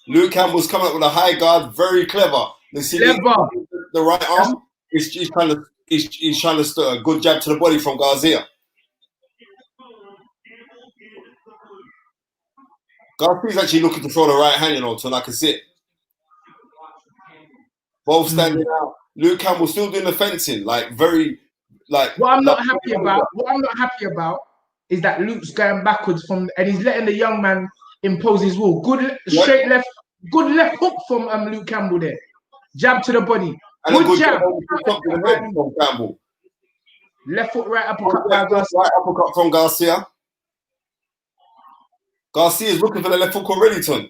Luke Campbell's coming up with a high guard, very clever. The right arm. He's trying to start a good jab to the body from Garcia. Garcia's actually looking to throw the right hand, you know, so I can see it. Both standing out. Luke Campbell still doing the fencing, like very, like. What I'm not happy about is that Luke's going backwards and he's letting the young man impose his will. Good straight left, good left hook from Luke Campbell there. Jab to the body. And good jab. From Campbell. Left foot right uppercut by Garcia. Right uppercut from Garcia. Garcia is looking for the left hook already, Ton.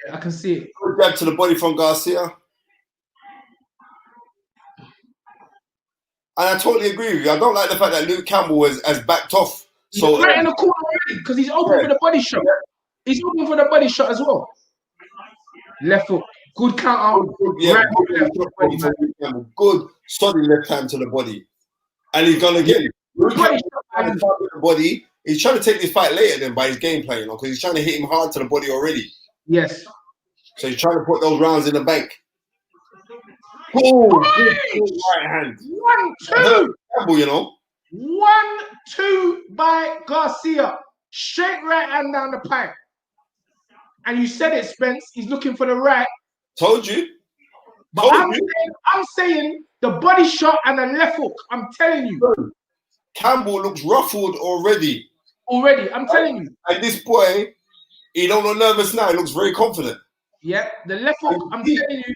Yeah, I can see it. Good jab to the body from Garcia. And I totally agree with you. I don't like the fact that Luke Campbell has backed off. So he's right in the corner already because he's open for the body shot. He's open for the body shot as well. Left foot. Good counter. Good, solid left hand to the body. And he's going to get it. Body. He's trying to take this fight later then by his game plan, you know, because he's trying to hit him hard to the body already. Yes. So he's trying to put those rounds in the bank. Oh, right hand. 1-2. Campbell, you know. 1-2 by Garcia. Straight right hand down the pipe. And you said it, Spence. He's looking for the right. Told you. But I'm saying the body shot and the left hook. I'm telling you. Campbell looks ruffled already. I'm telling you. And this boy, he don't look nervous now. He looks very confident. Yeah, the left hook, I'm telling you.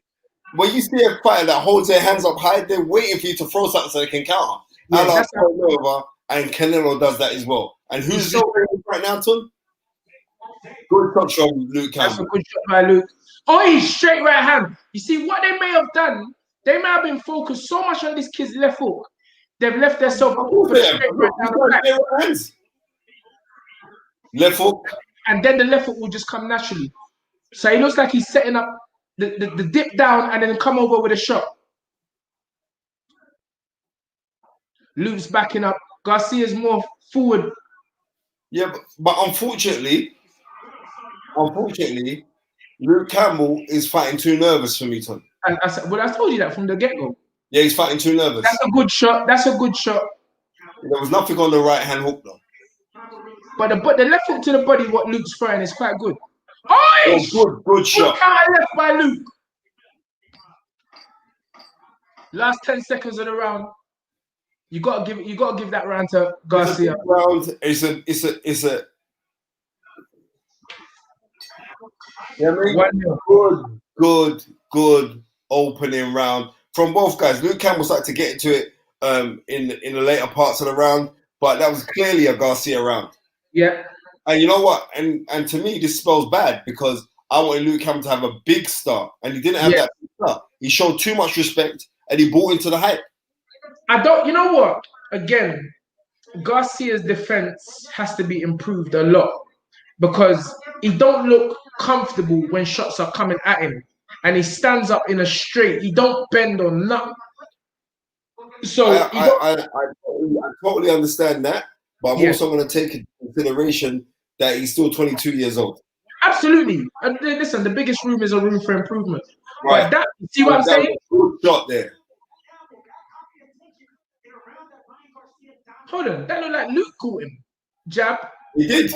When you see a fighter that holds their hands up high, they're waiting for you to throw something so they can counter. Yeah, and Canelo does that as well. And who's right now, Ton? Good shot from Luke Campbell. That's a good shot by Luke. Oh, he's straight right hand. You see, what they may have done, they may have been focused so much on this kid's left hook. They've left themselves for straight right down the back. Left hook. And then the left hook will just come naturally. So it looks like he's setting up the dip down and then come over with a shot. Luke's backing up. Garcia's more forward. Yeah, but unfortunately, Luke Campbell is fighting too nervous for me, Ton. I told you that from the get-go. Yeah, he's fighting too nervous. That's a good shot. That's a good shot. There was nothing on the right hand hook though. But the left hook to the body, what Luke's throwing is quite good. Oh, good shot. Counter left by Luke. Last 10 seconds of the round. You gotta give that round to Garcia. It's a yeah, I mean, good opening round from both guys. Luke Campbell started to get into it in the later parts of the round, but that was clearly a Garcia round. Yeah. And you know what? And to me, this spells bad because I wanted Luke Campbell to have a big start, and he didn't have that big start. He showed too much respect, and he bought into the hype. You know what? Again, Garcia's defense has to be improved a lot because he don't look comfortable when shots are coming at him, and he stands up in a straight. He don't bend or nothing. So I totally understand that, but I'm also going to take into consideration that he's still 22 years old. Absolutely. And listen, the biggest room is a room for improvement. Right. But see what I'm saying? Good shot there. Hold on, that looked like Luke caught him. Jab. He did.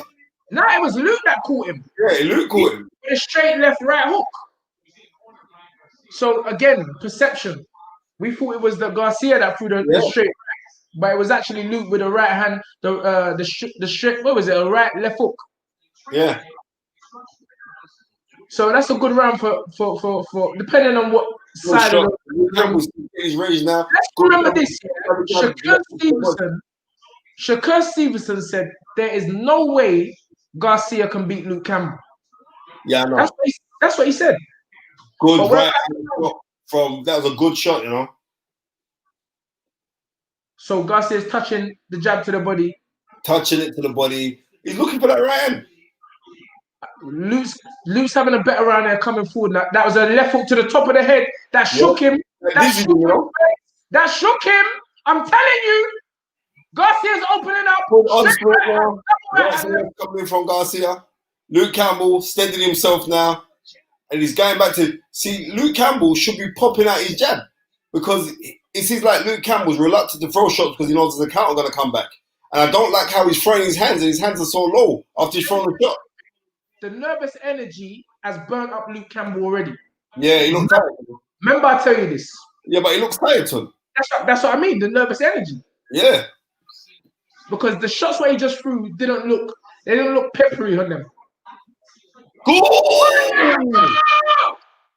No, it was Luke that caught him. Yeah, Luke caught him. With a straight left right hook. So again, perception. We thought it was the Garcia that threw the straight right, but it was actually Luke with the right hand, the straight, what was it, a right left hook. Yeah. So that's a good round for depending on what side of his range now. Let's remember this. Shakur Stevenson said there is no way Garcia can beat Luke Campbell. Yeah, I know. That's what he said. Good right that was a good shot, you know. So Garcia's touching the jab to the body. Touching it to the body. He's looking for that right hand. Luke's having a better round there coming forward. Now, that was a left hook to the top of the head. That shook him. That shook him. I'm telling you. Garcia's opening up. Coming from Garcia. Luke Campbell steadied himself now. And he's going back to... See, Luke Campbell should be popping out his jab. Because it seems like Luke Campbell's reluctant to throw shots because he knows there's a counter going to come back. And I don't like how he's throwing his hands. And his hands are so low after he's thrown the shot. The nervous energy has burnt up Luke Campbell already. Yeah, he looks tired. Remember I tell you this. Yeah, but he looks tired, son. That's what I mean, the nervous energy. Yeah. Because the shots what he just threw didn't look peppery on them. Goal!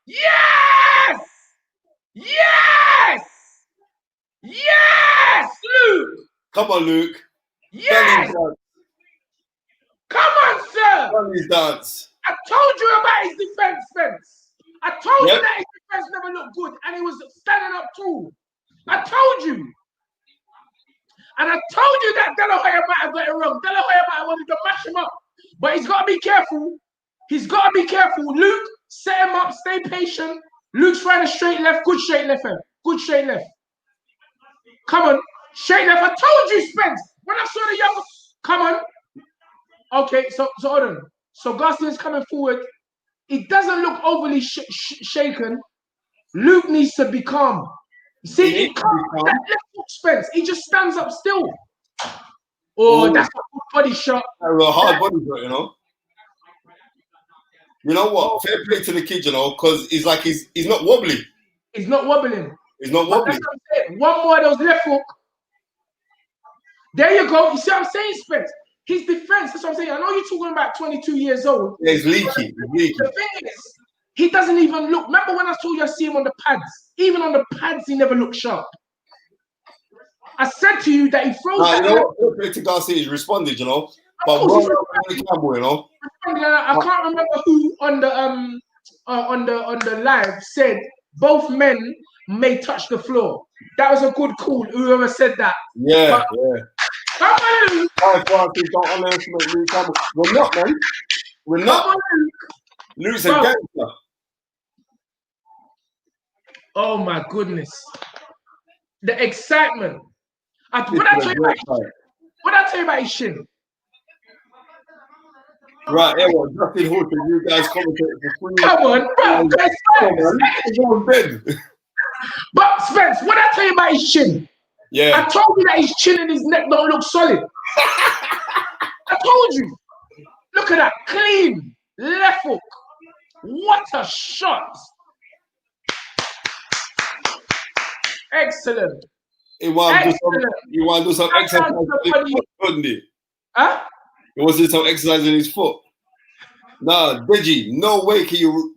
Yes! Yes! Yes, Luke! Come on, Luke. Yes! Come on, sir! His dance. I told you about his defense, Spence. I told you that his defense never looked good and he was standing up tall. I told you. And I told you that De La Hoya might have got it wrong. De La Hoya might have wanted to mash him up. But he's got to be careful. He's got to be careful. Luke, set him up, stay patient. Luke's trying a straight left, good straight left. Good straight left. Come on. Straight left. I told you, Spence. When I saw the young... Come on. Okay, so hold on. So Garcia's coming forward. He doesn't look overly shaken. Luke needs to be calm. See, he can't. That left hook, Spence. He just stands up still. That's a good body shot. That's a hard body shot, you know. You know what? Fair play to the kid, you know, because he's not wobbly. He's not wobbling. He's not wobbly. That's what I'm saying. One more of those left hook. There you go. You see what I'm saying, Spence? His defense, that's what I'm saying. I know you're talking about 22 years old. Yeah, he's leaky. The thing is, he doesn't even look. Remember when I told you I see him on the pads? Even on the pads, he never looked sharp. I said to you that he throws that. You know what? To Garcia, he's responded, you know. But Campbell, you know. I can't remember who on the live said both men may touch the floor. That was a good call. Whoever said that. Yeah, yeah. Come on, Luke. Don't underestimate Luke Campbell. We're not, man. We're not. Come on, Luke. Luke's a gangster. Oh my goodness. The excitement. What I tell you about his shin? Right, everyone, Justin Horton, you guys commentate for free. Come on, bro. But Spence, what I tell you about his chin? Yeah. I told you that his chin and his neck don't look solid. I told you. Look at that. Clean. Left hook. What a shot. Excellent. You want to do some exercise couldn't he? Huh? He wants to do some exercise in his foot. Nah, Deji, no way can you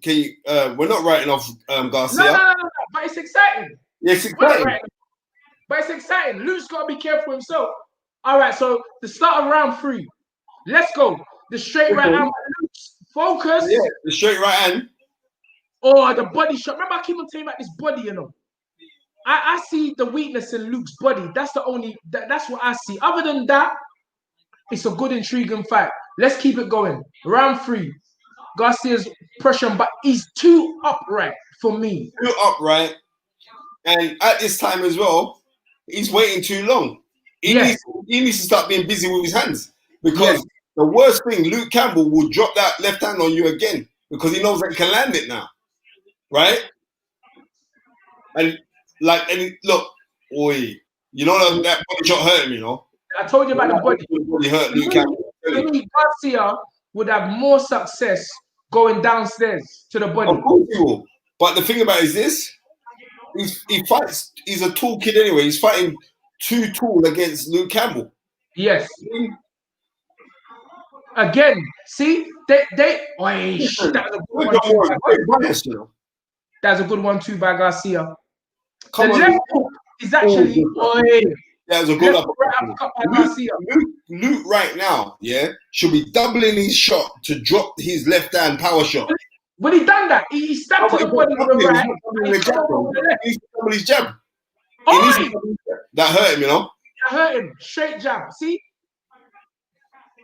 we're not writing off Garcia. No. But it's exciting. Yeah, it's exciting. But it's exciting. Luke's got to be careful himself. All right, so the start of round 3. Let's go. The straight right hand. Focus. Yeah, the straight right hand. Oh, the body shot. Remember, I keep on telling you about this body, you know. I see the weakness in Luke's body. That's the only. That's what I see. Other than that, it's a good, intriguing fight. Let's keep it going. Round 3. Garcia's pressure, but he's too upright for me. Too upright. And at this time as well, he's waiting too long. He needs to start being busy with his hands. Because the worst thing, Luke Campbell will drop that left hand on you again. Because he knows that he can land it now. Right? And look, oi, you know that body shot hurt him, you know? I told you about the body. Body hurt Luke Campbell. Garcia would have more success going downstairs to the body. Of course he will. But the thing about it is this, he fights, he's a tall kid anyway. He's fighting too tall against Luke Campbell. Yes. Again, see, that was a good one too by Garcia. The left hook is actually that was a good Luke right now, should be doubling his shot to drop his left hand power shot. When he done that, he stabbed to the body with the right. He needs to double his jab. That hurt him, you know. That hurt him. Straight jab. See?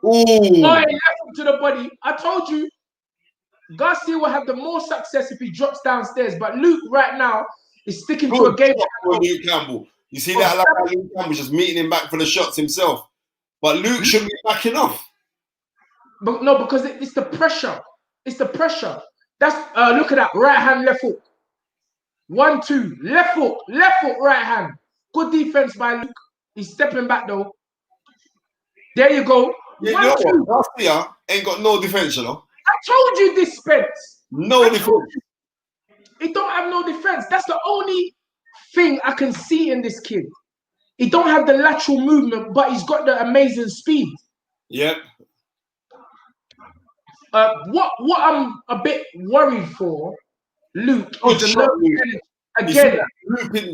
Ooh. Left hook to the body. I told you, Garcia will have the more success if he drops downstairs. But Luke right now is sticking to a game. Luke Campbell. You see that? Like Luke Campbell just meeting him back for the shots himself. But Luke shouldn't be backing off. But no, because it's the pressure. It's the pressure. That's look at that. Right hand, left hook. 1, 2. Left hook, right hand. Good defense by Luke. He's stepping back though. There you go. You know what? Garcia ain't got no defense, you know. I told you this, Spence. No defense. He don't have no defense. That's the only thing I can see in this kid. He don't have the lateral movement, but he's got the amazing speed. Yep. What I'm a bit worried for, Luke, is the again.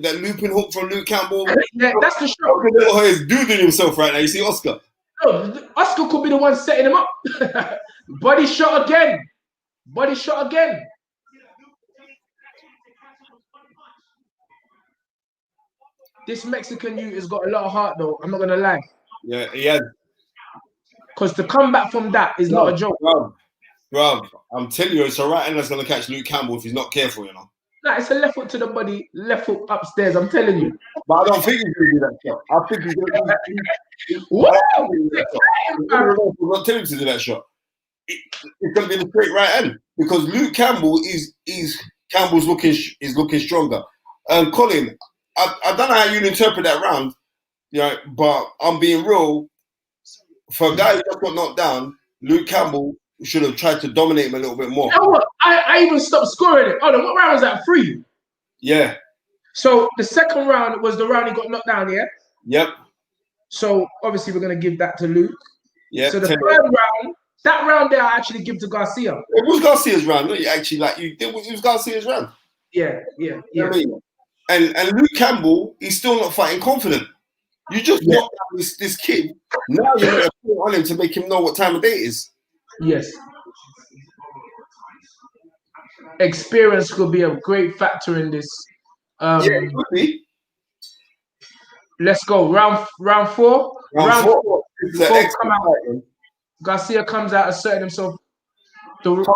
That looping hook from Luke Campbell. Yeah, that's the shot. Oscar is doodling himself right now. You see Oscar? No, Oscar could be the one setting him up. Body shot again. Body shot again. This Mexican youth has got a lot of heart, though. I'm not gonna lie. Yeah, he has. Because to come back from that is not a joke. Bro, I'm telling you, it's a right hand that's gonna catch Luke Campbell if he's not careful, you know. Nah, it's a left foot to the body, left foot upstairs. I'm telling you. But I don't think he's gonna do that shot. I think he's gonna do what? I'm not telling him to do that shot. It's gonna be the straight right hand because Luke Campbell Campbell's looking stronger. Colin, I don't know how you interpret that round, but I'm being real. For a guy who just got knocked down, Luke Campbell should have tried to dominate him a little bit more. You know what? I even stopped scoring it. Oh, no, what round was that? 3? Yeah. So the second round was the round he got knocked down, yeah? Yep. So obviously we're going to give that to Luke. Yeah. So the third round, that round there I actually give to Garcia. It was Garcia's round. No, you actually it was Garcia's round. Yeah. You know what I mean? And Luke Campbell, he's still not fighting confident. You just knocked out this kid. Now you're going to put on him to make him know what time of day it is. Yes. Experience could be a great factor in this. It could be. Let's go. Round 4. Round 4. Come out. Garcia comes out asserting himself. Luke,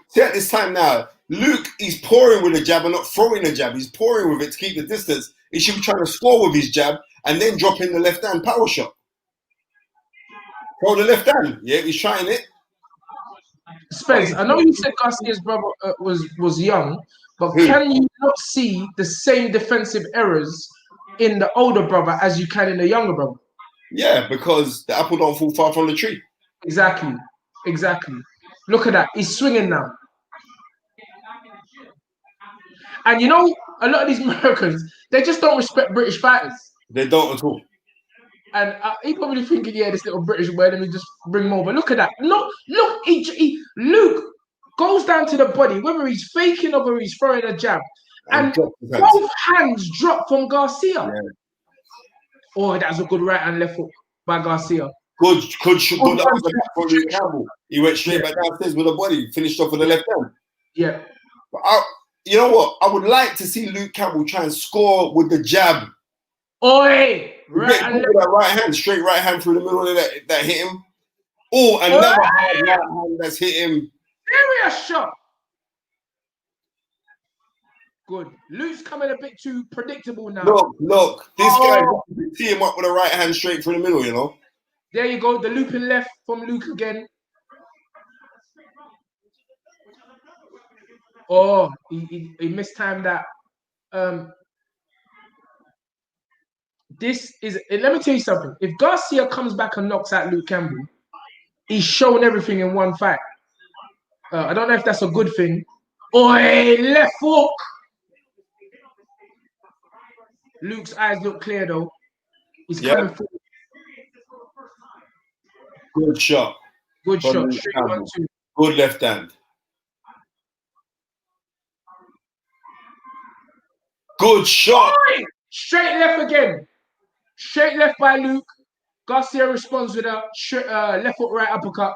see at this time now, Luke is pouring with a jab and not throwing a jab. He's pouring with it to keep the distance. He should be trying to score with his jab and then drop in the left hand power shot. Throw the left hand. Yeah, he's trying it. Spence, I know you said Garcia's brother was young, But can you not see the same defensive errors in the older brother as you can in the younger brother? Yeah, because the apple don't fall far from the tree. Exactly. Look at that. He's swinging now. And you know, a lot of these Americans, they just don't respect British fighters. They don't at all. And he probably thinking, yeah, this little British boy, let me just bring him over. Look at that. Look, Luke goes down to the body, whether he's faking or whether he's throwing a jab. And both hands drop from Garcia. Yeah. Oh, that's a good right and left hook by Garcia. Good from Luke Campbell. He went straight back downstairs with the body, finished off with the left hand. Yeah. But you know what? I would like to see Luke Campbell try and score with the jab. Oi! Right hand, straight right hand through the middle of that hit him. Oh, another hard right hand that's hit him. Serious shot. Good. Luke's coming a bit too predictable now. Look. This guy tee him up with a right hand straight through the middle, you know. There you go. The looping left from Luke again. Oh, he mistimed that. This is. Let me tell you something. If Garcia comes back and knocks out Luke Campbell, he's shown everything in one fight. I don't know if that's a good thing. Oi, left hook. Luke's eyes look clear though. He's coming forward. Good shot. Good shot. Straight 1-2. Good left hand. Good shot. Oi! Straight left again. Straight left by Luke. Garcia responds with a left hook right uppercut.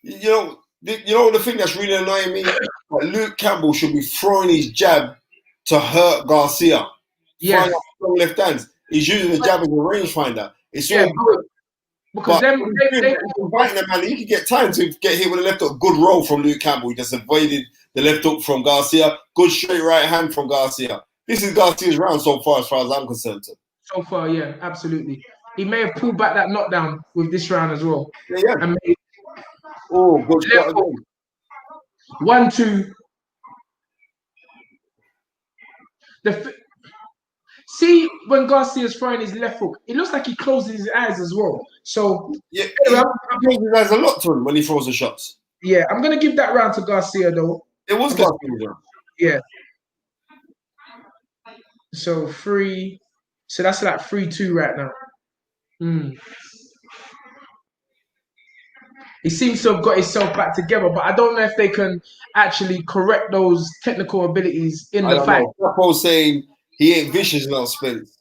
You know the thing that's really annoying me? Luke Campbell should be throwing his jab to hurt Garcia. Yeah. Strong left hands. He's using the jab as a rangefinder. It's all good. Because they fighting the man, he could get time to get hit with a left hook. Good roll from Luke Campbell. He just avoided the left hook from Garcia. Good straight right hand from Garcia. This is Garcia's round so far as I'm concerned. So far, yeah, absolutely. He may have pulled back that knockdown with this round as well. Yeah. And good shot again. 1-2. See, when Garcia's throwing his left hook, it looks like he closes his eyes as well. So yeah, he closes his eyes a lot to him when he throws the shots. Yeah, I'm gonna give that round to Garcia though. It was Garcia. Yeah. So 3. So that's like 3-2 right now. He seems to have got himself back together, but I don't know if they can actually correct those technical abilities in the fight. Capo's saying he ain't vicious enough, Spence.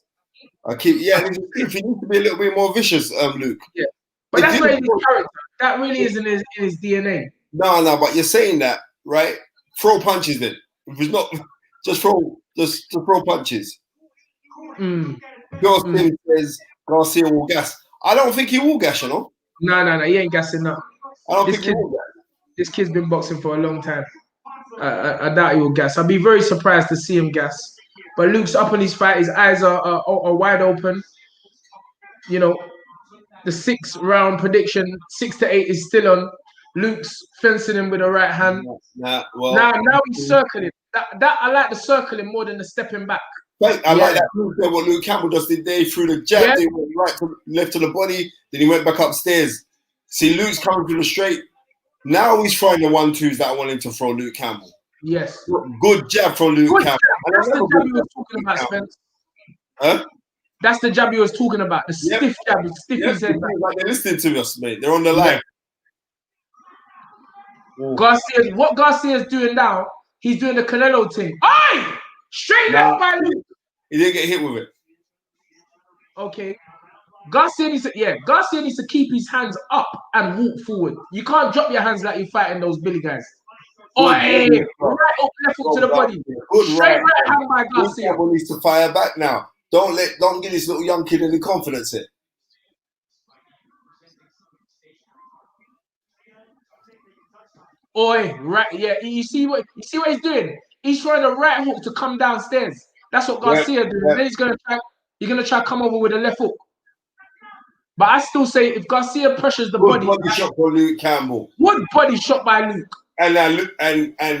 He needs to be a little bit more vicious, Luke. Yeah, but that's not his character. That really isn't in his DNA. No, but you're saying that, right? Throw punches then. If it's not, just throw punches. Your thing says Garcia will gas. I don't think he will gas, you know? No, he ain't gassing up. I don't think he will gas. This kid's been boxing for a long time. I doubt he will gas. I'd be very surprised to see him gas. But Luke's up on his fight. His eyes are wide open. You know, the 6-round prediction, 6-8 is still on. Luke's fencing him with a right hand. Now he's circling. That I like the circling more than the stepping back. I like that move there, what Luke Campbell just did there. He threw the jab, he went left to the body, then he went back upstairs. See, Luke's coming through the straight. Now he's throwing the 1-2s that I wanted to throw Luke Campbell. Yes. Good jab from Luke Campbell. That's the jab you was talking about, Spence. Huh? That's the jab you was talking about. The stiff jab. Like they're listening to us, mate. They're on the line. What Garcia's doing now, he's doing the Canelo thing. Aye! Straight left by Luke. He didn't get hit with it. Okay. Garcia needs to keep his hands up and walk forward. You can't drop your hands like you're fighting those Billy guys. Right up, left hook to the body. Straight right hand by Garcia. Luke needs to fire back now. Don't give this little young kid any confidence here. You see what he's doing? He's trying a right hook to come downstairs. That's what Garcia doing. Then he's gonna try to come over with a left hook. But I still say if Garcia pressures the body shot for Luke Campbell. One body shot by Luke. And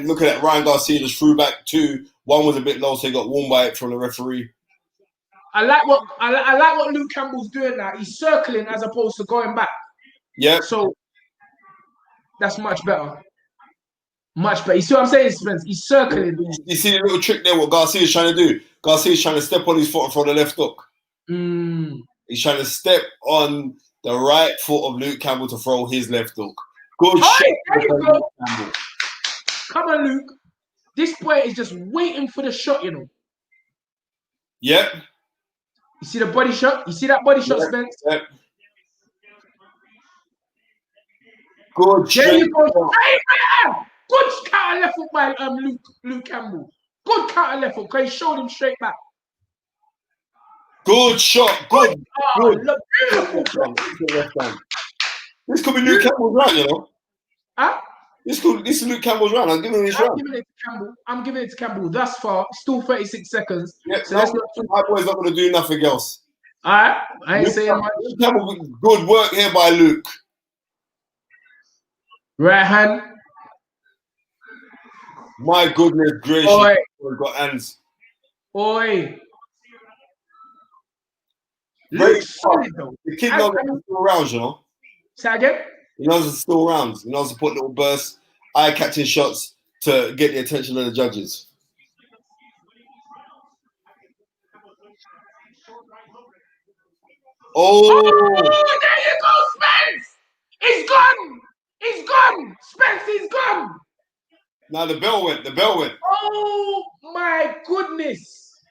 look at that. Ryan Garcia just threw back 2 One was a bit low, so he got warned by it from the referee. I like what Luke Campbell's doing now. He's circling as opposed to going back. Yeah. So that's much better. Much better. You see what I'm saying, Spence? He's circling. You see the little trick there, what Garcia's trying to do? Garcia's trying to step on his foot for the left hook. He's trying to step on the right foot of Luke Campbell to throw his left hook. Good shot. There you go. Come on, Luke. This boy is just waiting for the shot, you know. Yep. You see the body shot? You see that body shot, Spence? Yep. Good shot. There you go. Good counter left hook by Luke Campbell. Good counter left hook because he showed him straight back. Good shot. Good. Good. Look, beautiful. This could be Luke Campbell's round, you know. Huh? This is Luke Campbell's round. I'm giving him his round. I'm giving it to Campbell. Thus far, still 36 seconds. Yeah, so my boy's not going to do nothing else. All right. I ain't saying much. Luke Campbell, good work here by Luke. Right hand. My goodness gracious. Oi. We've got hands. Oi. Very solid though. The kid knows it's still rounds, you know. Say again? He knows it's still rounds. He knows to put little bursts, eye-catching shots to get the attention of the judges. Oh, there you go, Spence! He's gone! He's gone! Spence, he's gone! Now the bell went. Oh my goodness!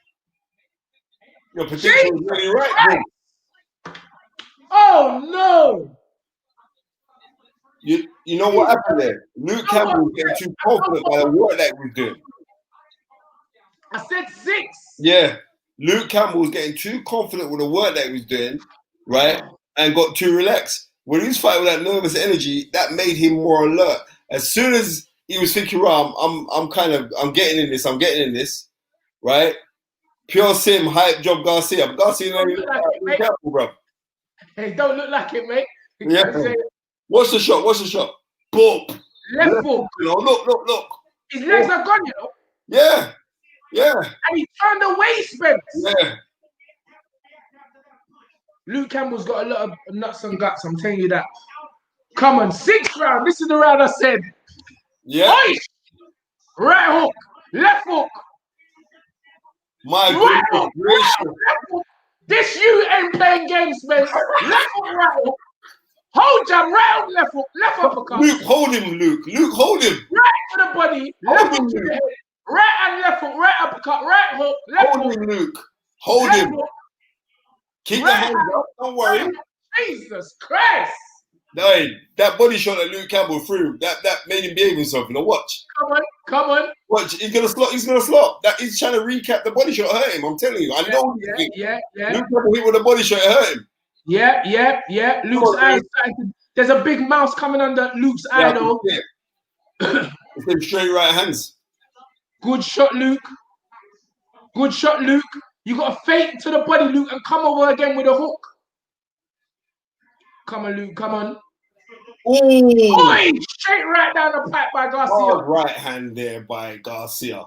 Your prediction was really right, bro. Oh no! You know what happened there? Luke Campbell was getting too confident by the work that he was doing. I said 6. Yeah. Luke Campbell was getting too confident with the work that he was doing, right? And got too relaxed. When he was fighting with that nervous energy, that made him more alert. As soon as he was thinking, right, I'm getting in this, right? Pure sim, hype job Garcia. But Garcia don't look like Luke Campbell, bro. Hey, don't look like it, mate. Yeah. What's the shot? Boom. Left foot. Look. His legs are gone, you know. Yeah. And he turned away, Spence. Yeah. Luke Campbell's got a lot of nuts and guts, I'm telling you that. Come on, 6th round. This is the round I said. Yeah. Oi! Right hook, left hook. My right goodness gracious. Left hook. This you ain't playing games, Spence. Left hook, right hook. Hold jab, right hook, left uppercut. Luke, hold him, Luke. Luke, hold him. Right to the body, left hook to the head. Right and left hook, right uppercut, right hook, left hook. Hold him, Luke. Hold him. Hook. Keep the hands up. Don't worry. Jesus Christ. No, that body shot that Luke Campbell threw, that made him behave himself. You know, watch. Come on. Watch, he's gonna slot. That he's trying to recap the body shot, hurt him. I'm telling you. I know Yeah. Luke Campbell hit with the body shot, it hurt him. Yeah. Luke's eye. There's a big mouse coming under Luke's eye, though. It's them straight right hands. Good shot, Luke. You got to fake to the body, Luke, and come over again with a hook. Come on, Luke. Come on. Ooh. Oi, straight right down the pipe by Garcia. Oh, right hand there by Garcia.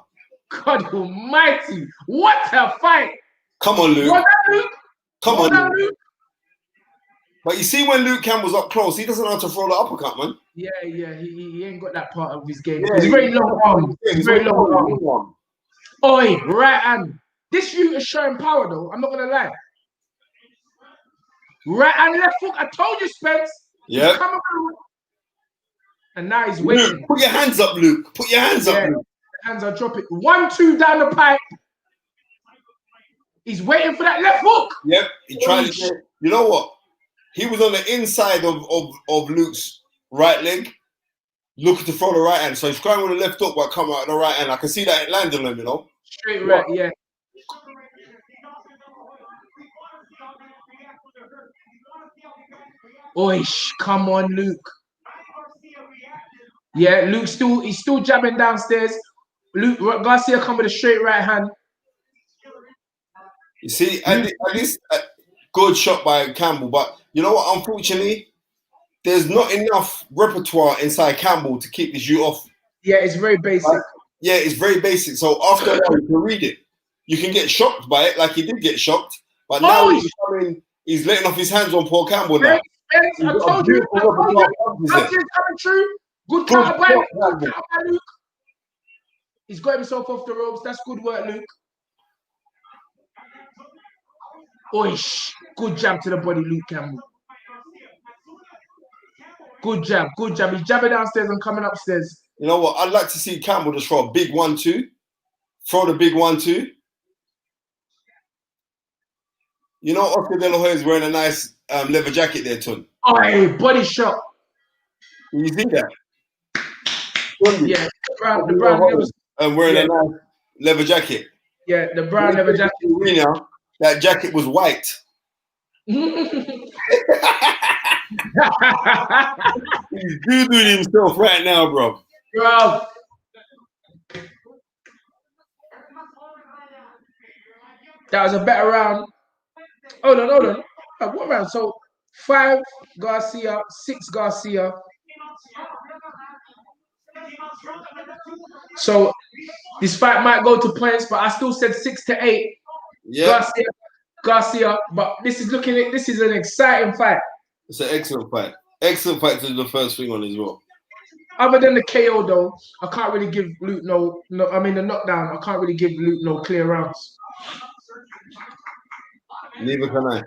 God almighty. What a fight. Come on, Luke. Come on, Luke. But you see when Luke Campbell's up close, he doesn't know how to throw the uppercut, man. Yeah. He ain't got that part of his game. Yeah, he's very long arm. He's very long arm. Oi, right hand. This shoot is showing power, though. I'm not going to lie. Right and left hook. I told you, Spence. Yeah. And now he's waiting. Luke, put your hands up, Luke. Put your hands up, Luke. The hands are dropping. 1-2 down the pipe. He's waiting for that left hook. Yep. He tried to. You know what? He was on the inside of Luke's right leg, looking to throw the right hand. So he's trying with the left hook, but come out the right hand. I can see that it landed on him, you know. Straight right, yeah. Oi, come on, Luke. Yeah, he's still jabbing downstairs. Luke Garcia come with a straight right hand. You see, at least good shot by Campbell, but you know what? Unfortunately, there's not enough repertoire inside Campbell to keep this you off. Yeah, it's very basic. Yeah, it's very basic. So after a while, you can read it. You can get shocked by it, like he did get shocked. But now he's letting off his hands on Paul Campbell now. I told you. That's just coming true. Good counter by Luke. He's got himself off the ropes. That's good work, Luke. Oish. Good jab to the body, Luke Campbell. Good jab. He's jabbing downstairs and coming upstairs. You know what? I'd like to see Campbell just throw a big 1-2. Throw the big 1-2. You know, Oscar De La Hoya is wearing a nice leather jacket there, Tun. Oh, hey, body shot. You see that? Yeah, the brown was wearing a nice leather jacket. Yeah, the brown leather jacket. Arena, that jacket was white. He's doodling himself right now, bro. Bro. That was a better round. Hold on. What round? So 5 Garcia, 6 Garcia. So this fight might go to points, but I still said 6-8. Yeah. Garcia. But this is an exciting fight. It's an excellent fight. Excellent fight to do the first thing on as well. Other than the KO though, I can't really give Luke no. I mean the knockdown. I can't really give Luke no clear rounds. Neither can I.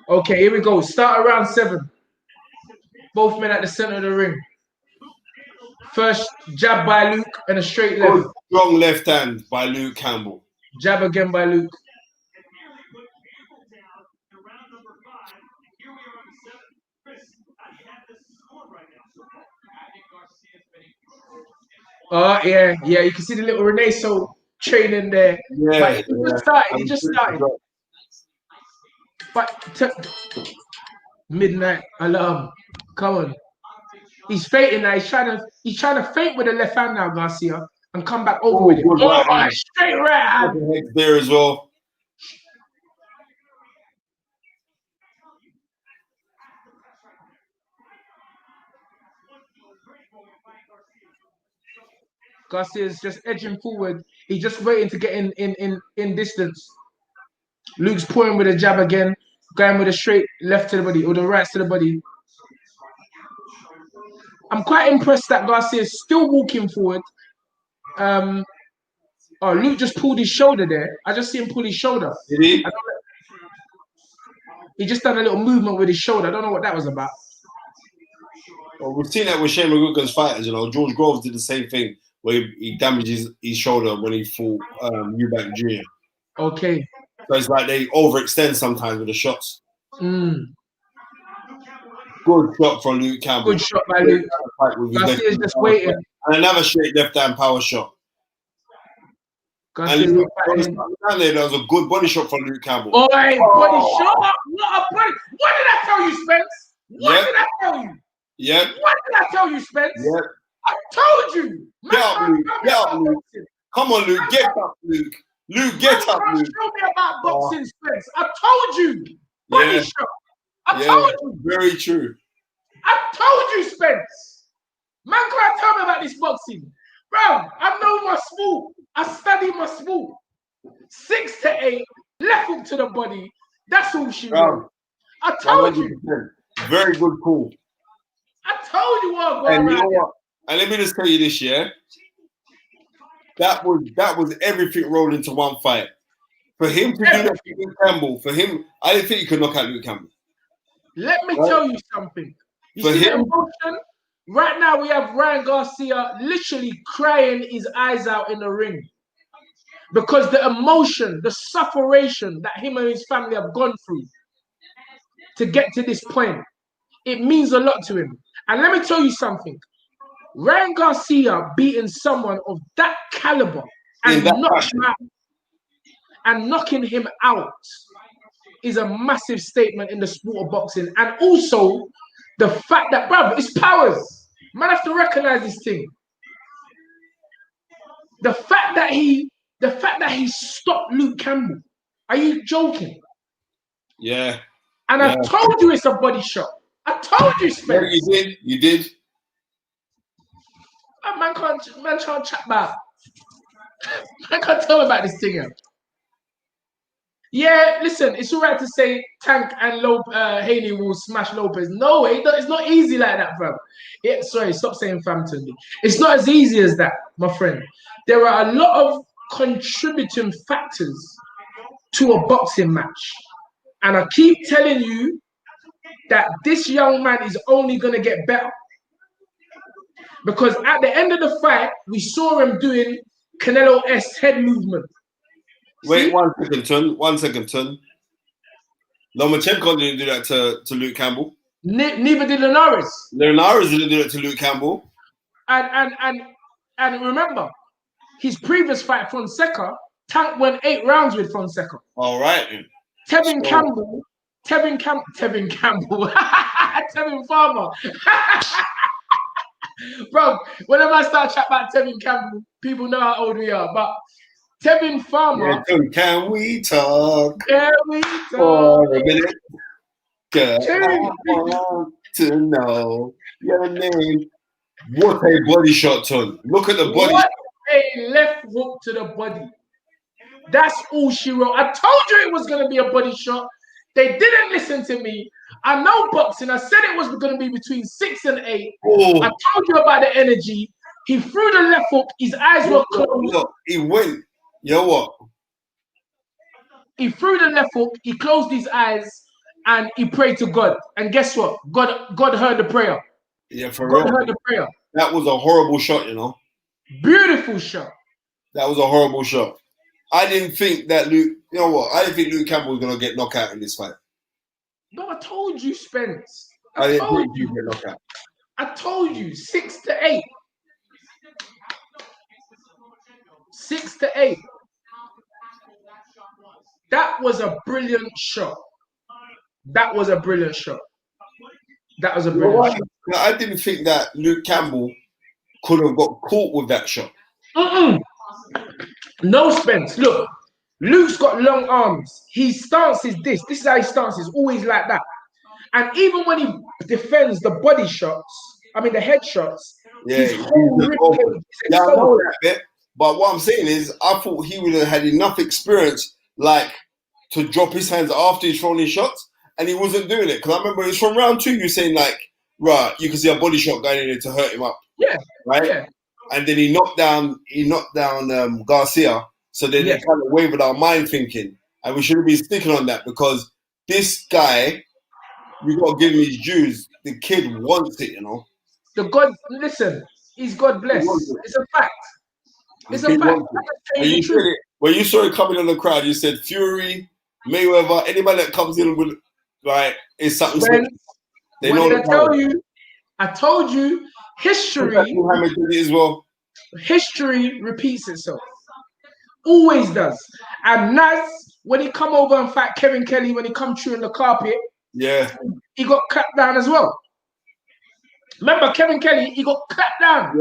Okay, here we go. Start around 7. Both men at the center of the ring. First jab by Luke and a straight left. Strong left hand by Luke Campbell. Jab again by Luke. Oh, yeah. You can see the little Renaissance training there. Yeah. He just started. But midnight alarm. Come on. He's fainting now. He's trying to feint with the left hand now, Garcia, and come back over with it. Right, straight right hand. There as well. Garcia's just edging forward. He's just waiting to get in distance. Luke's pouring with a jab again, going with a straight left to the body or the right to the body. I'm quite impressed that Garcia is still walking forward. Luke just pulled his shoulder there. I just see him pull his shoulder. Did he? He just done a little movement with his shoulder. I don't know what that was about. Well, we've seen that with Shane McGuigan's fighters. You know, George Groves did the same thing where he damaged his shoulder when he fought Eubank Jr. Okay. So it's like they overextend sometimes with the shots. Mm. Good shot from Luke Campbell. Good shot by Luke. Garcia's just waiting. And another straight left hand power shot. Garcia's and there was a good body shot from Luke Campbell. Oh, hey, body shot. What a body. What did I tell you, Spence? What did I tell you? Yeah. What did I tell you, Spence? Yeah. I told you. Get up, Luke. Get up, Luke. Come on, Luke. Get up, Luke. Luke, get up, Luke. Show me about boxing, Spence. I told you. Body shot. I told you. Very true. I told you, Spence. Man can't tell me about this boxing. Bro, I know my sport. I study my sport. 6-8, left hook to the body. That's all she wrote. I told you. Very good call. I told you what. And you know what? And let me just tell you this, yeah. That was everything rolled into one fight. For him to do that to Luke Campbell, I didn't think he could knock out Luke Campbell. Let me tell you something. You see the emotion? Right now we have Ryan Garcia literally crying his eyes out in the ring. Because the emotion, the sufferation that him and his family have gone through to get to this point, it means a lot to him. And let me tell you something. Ryan Garcia beating someone of that caliber and knocking him out is a massive statement in the sport of boxing. And also the fact that, bruv, it's powers. Man have to recognize this thing. The fact that he stopped Luke Campbell. Are you joking? Yeah. And I told you it's a body shot. I told you, Spence. Yeah, you did. Man can't chat about. Man can't tell me about this thing here. Yeah, listen, it's all right to say Tank and Haney will smash Lopez. No way, it's not easy like that, fam. Yeah, sorry, stop saying fam to me. It's not as easy as that, my friend. There are a lot of contributing factors to a boxing match. And I keep telling you that this young man is only going to get better. Because at the end of the fight, we saw him doing Canelo-esque head movement. Wait, 1 second, Tun. Lomachenko didn't do that to Luke Campbell. Neither did Linares. Linares didn't do that to Luke Campbell. And remember, his previous fight, Fonseca, Tank went 8 rounds with Fonseca. All right. Tevin Campbell, Tevin Farmer. Bro, whenever I start chatting about Tevin Campbell, people know how old we are. But Tevin Farmer. Yeah, can we talk? Can we talk? For a minute? I want to know your name. What a body shot, Ton. Look at the body. What a left hook to the body. That's all she wrote. I told you it was going to be a body shot. They didn't listen to me. I know boxing. I said it was going to be between 6 and 8. Oh. I told you about the energy. He threw the left hook. His eyes were closed. Look, he went. You know what? He threw the left hook. He closed his eyes and he prayed to God. And guess what? God heard the prayer. Yeah, for God real. heard the prayer. That was a horrible shot, you know. Beautiful shot. That was a horrible shot. I didn't think that Luke. You know what? I didn't think Luke Campbell was gonna get knocked out in this fight. No, I told you, Spence. I didn't think you get knocked out. I told you 6 to 8. 6 to 8. That was a brilliant shot. That was a brilliant shot. That was a brilliant shot. I didn't think that Luke Campbell could have got caught with that shot. No, Spence. Look, Luke's got long arms. His stance is this. This is how his stance is, always like that. And even when he defends the body shots, I mean the head shots, his whole ribcage is I know that bit. But what I'm saying is, I thought he would have had enough experience, like, to drop his hands after he's thrown his shots, and he wasn't doing it. Because I remember it was from round 2, you saying, like, right, you can see a body shot going in there to hurt him up. Yeah. Right? Yeah. And then he knocked down Garcia. So then they kind of wavered our mind thinking. And we shouldn't be sticking on that because this guy, we got to give him his dues. The kid wants it, you know. Listen, he's God blessed. It's a fact. It's a fact. When you saw it coming on the crowd, you said Fury, Mayweather, anybody that comes in with, like, is something special. They know. I told you, history. Muhammad did it as well. History repeats itself. Always does. And Naz, when he come over and fight Kevin Kelly, when he come chewing the carpet, he got clapped down as well. Remember Kevin Kelly? He got clapped down.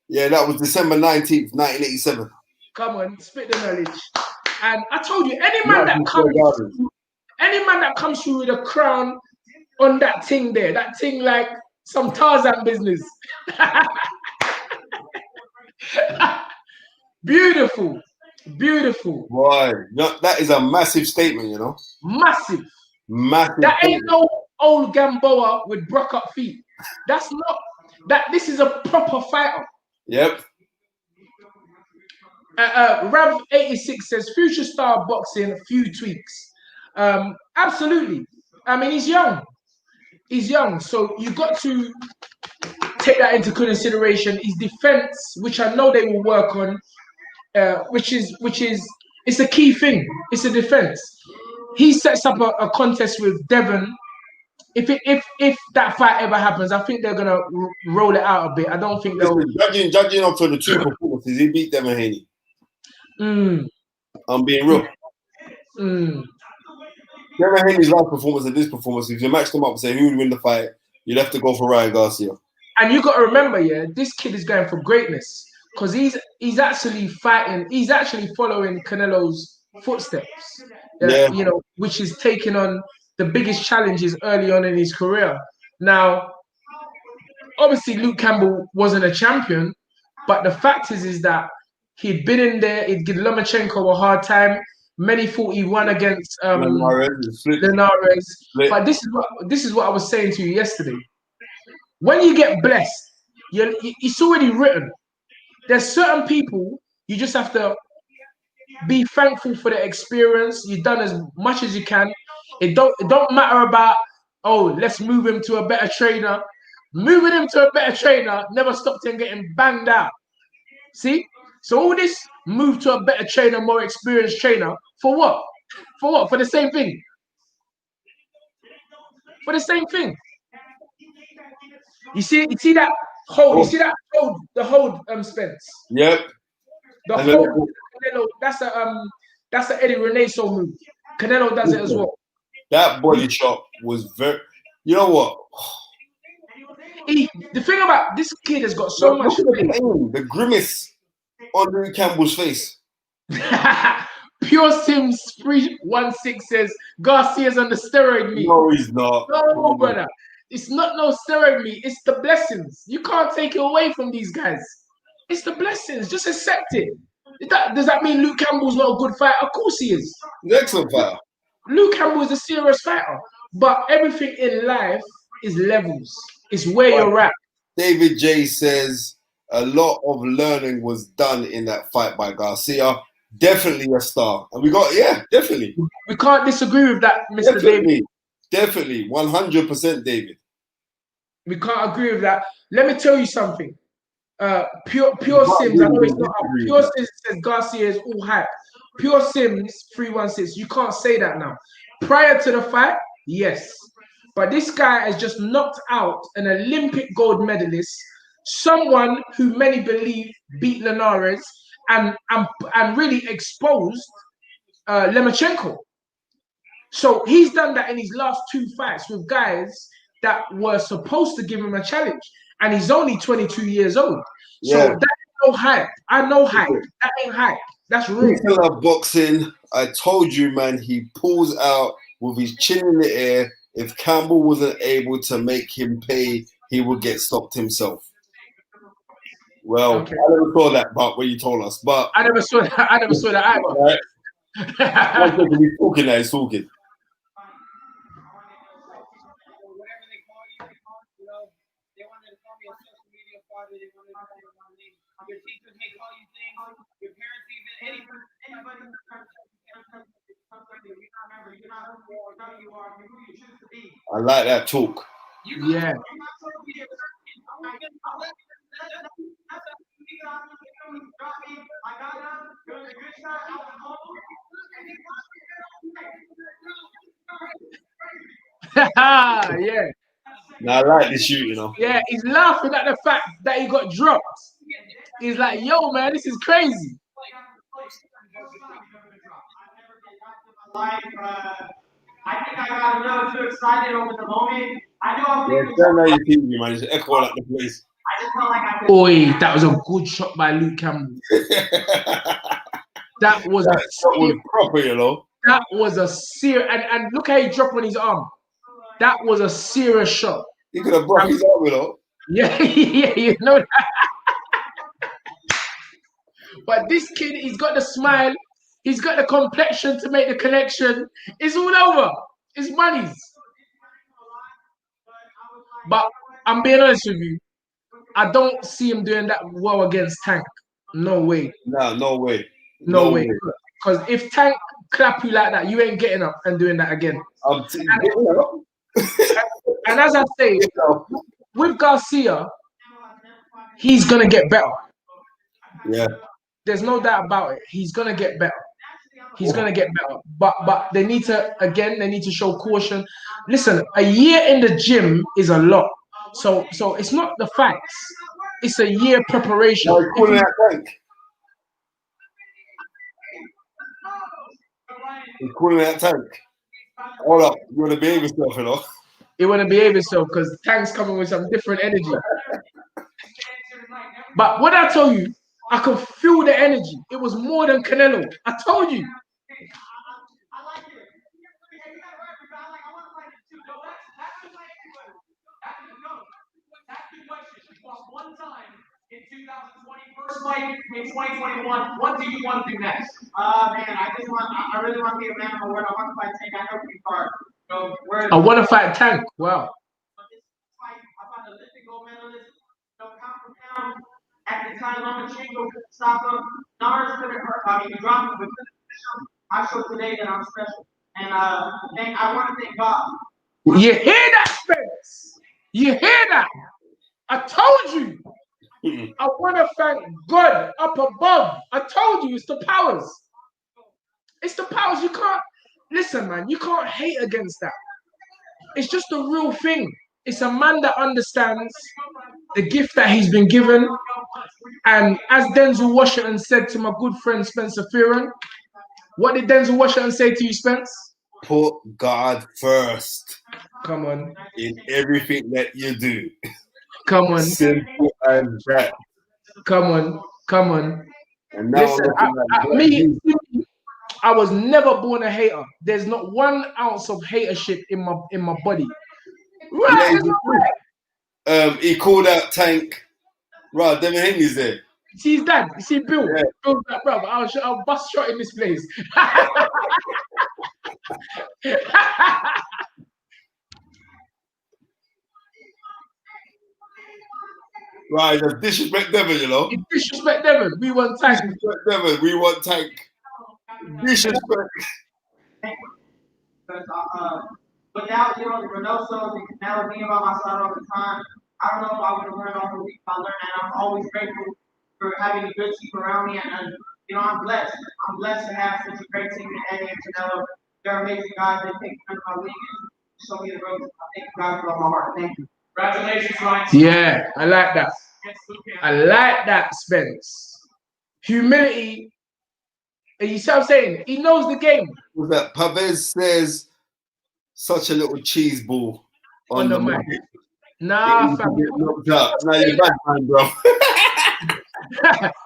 Yeah, that was December 19th, 1987. Come on, spit the knowledge. And I told you, any man that comes through with a crown on that thing there, that thing like some Tarzan business. Beautiful. Boy, that is a massive statement, you know. Massive. That ain't no old Gamboa with broke up feet. That's not that. This is a proper fighter. Yep. Rav 86 says future star boxing, few tweaks. Absolutely. I mean, he's young, so you got to take that into consideration. His defense, which I know they will work on, which is it's a key thing. It's a defense. He sets up a contest with Devon. If that fight ever happens, I think they're gonna roll it out a bit. I don't think they'll. Judging off for the 2 performances, he beat Devon Haney. I'm being real. Devon Haney's last performance and this performance, if you match them up and say who would win the fight, you'd have to go for Ryan Garcia. And you got to remember, this kid is going for greatness because he's actually fighting. He's actually following Canelo's footsteps. You know, which is taking on the biggest challenges early on in his career. Now, obviously, Luke Campbell wasn't a champion, but the fact is that he'd been in there. He'd give Lomachenko a hard time. Many thought he won against Linares. But this is what I was saying to you yesterday. When you get blessed, it's already written. There's certain people you just have to be thankful for the experience. You've done as much as you can. It don't matter about, oh, let's move him to a better trainer. Moving him to a better trainer never stopped him getting banged out. See? So all this move to a better trainer, more experienced trainer, for what? For what? For the same thing. For the same thing. You see that hold. You see that hold. The hold, Spence. Yep. The hold. Canelo, that's a Eddie Renaso move. Canelo does it as well. That body shot was very. You know what? The thing about this kid has got so much. The grimace on Luke Campbell's face. Pure Sims 316 says Garcia's on the steroid meat. No, he's not. No, brother. It's not no steroid meat. It's the blessings. You can't take it away from these guys. It's the blessings. Just accept it. Does that mean Luke Campbell's not a good fighter? Of course he is. Excellent fighter. Luke Campbell is a serious fighter. But everything in life is levels. It's where you're at. David J says a lot of learning was done in that fight by Garcia. Definitely a star. And we got, definitely. We can't disagree with that, Mr. David. Definitely. 100% David. We can't agree with that. Let me tell you something. Pure Sims, I know it's not up. Pure Sims says Garcia is all hype. Pure Sims 316, you can't say that now. Prior to the fight, yes. But this guy has just knocked out an Olympic gold medalist, someone who many believe beat Linares and really exposed Lomachenko. So he's done that in his last 2 fights with guys that were supposed to give him a challenge. And he's only 22 years old. So that ain't no hype. I know hype. That ain't hype. That's real. Speaking of boxing, I told you, man, he pulls out with his chin in the air. If Campbell wasn't able to make him pay, he would get stopped himself. Well, I never saw that part when you told us, but I never saw that. I never saw that either. Right? He's talking that. He's talking. Your teachers may call you things. Your parents even anybody. I like that talk. Yeah. Yeah. Now, I like this shoot, you know. Yeah, he's laughing at the fact that he got dropped. He's like, yo, man, this is crazy. I think I got a little too excited over the moment. I know I'm man. It's echoing at the place. I just felt like I Oi, that was a good shot by Luke Campbell. That was proper, you know. That was a serious, and look how he dropped on his arm. That was a serious shot. He could have broke his arm, you know. Yeah, you know that. But this kid, he's got the smile. He's got the complexion to make the connection. It's all over. It's money's. But I'm being honest with you. I don't see him doing that well against Tank. No way. No way. No way. Because if Tank clap you like that, you ain't getting up and doing that again. And as I say, with Garcia, he's going to get better. Yeah. There's no doubt about it. He's going to get better. He's going to get better. But they need to show caution. Listen, a year in the gym is a lot. So it's not the facts. It's a year preparation. No, he's calling that Tank. Hold up. You want to behave yourself, you know? You want to behave yourself because Tank's coming with some different energy. But what I told you, I could feel the energy. It was more than Canelo. I told you. First fight in 2021. What do you want to do next? Man, I really want to be a man of my word. I want to fight Tank. I know pretty hard. I want to fight Tank. Wow. But this fight, I found a Olympic gold medalist. Pound for pound. At the time, Lomachenko couldn't stop him. Nars couldn't hurt. I mean, he dropped him, but couldn't finish him. I showed today that I'm special. And I want to thank God. You hear that, Spence? You hear that? I told you. I want to thank God up above. I told you, it's the powers. It's the powers. You can't, listen, man, you can't hate against that. It's just the real thing. It's a man that understands the gift that he's been given. And as Denzel Washington said to my good friend Spencer Fearon, what did Denzel Washington say to you, Spence? Put God first. Come on. In everything that you do. Come on. Simple as that. Come on. Come on. And now listen, I was never born a hater. There's not 1 ounce of hatership in my body. Right. Yeah, he called out Tank. Right, Devin Haney's there. See his dad. You see Bill. Yeah. Bill's like, bro, I'll bust shot in this place. Right, just disrespect Devin, you know. You disrespect Devin. We want Tank. Disrespect Devin. We want Tank. Disrespect. Without, the Reynoso, the Canelo being by my side all the time, I don't know if I would have learned all the week. I learned, and I'm always grateful for having a good team around me. And I'm blessed. I'm blessed to have such a great team in Eddie and Canelo. They're amazing guys. They take care of my league and show me the road. I thank you guys with all my heart. Thank you. Congratulations, Ryan. Yeah, I like that. I like that, Spence. Humility. And you see what I'm saying? He knows the game. Was that Pavez says such a little cheese ball on the mic. Nah, fam. Now you're bad man, bro.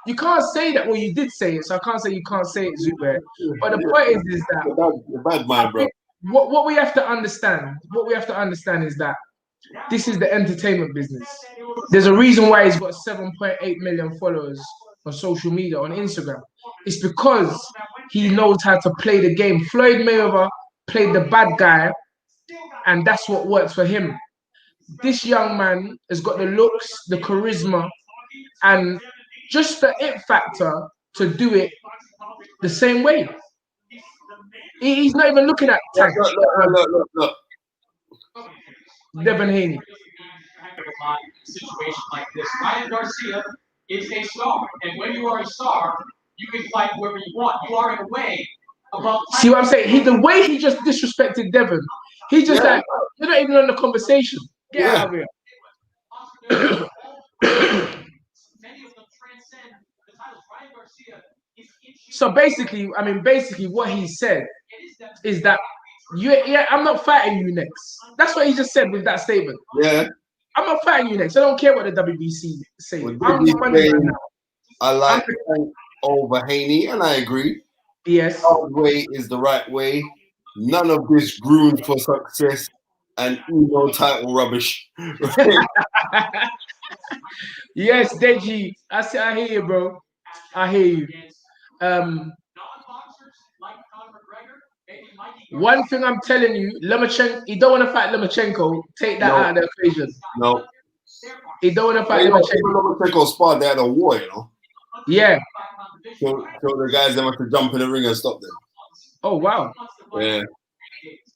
You can't say that. Well, you did say it, so I can't say you can't say it, Zubair. But the point is that you're bad man, bro. What we have to understand, is that this is the entertainment business. There's a reason why he's got 7.8 million followers on social media, on Instagram. It's because he knows how to play the game. Floyd Mayweather played the bad guy, and that's what works for him. This young man has got the looks, the charisma, and just the it factor to do it the same way. He's not even looking at Tank. Look. Devin Haney. Situation like this. Ryan Garcia is a star, and when you are a star, you can fight whoever you want. You are in a way above. See what I'm saying? The way he just disrespected Devin, he just like, you're not even on the conversation. Get out of here. Many of them transcend the titles. Ryan Garcia is. So basically, what he said is that I'm not fighting you next. That's what he just said with that statement. Yeah. I'm not fighting you next. I don't care what the WBC say. I'm the money right now. I like Tank over Haney, and I agree. Yes. Our way is the right way. None of this groomed for success and title rubbish. Yes, Deji. I hear you, bro. I hear you. One thing I'm telling you, Lomachenko, he don't want to fight Lomachenko. Take that out of the equation. No. He don't want to fight Lomachenko. Lomachenko sparred, they had a war, Yeah. So the guys that have to jump in the ring and stop them. Oh, wow. Yeah.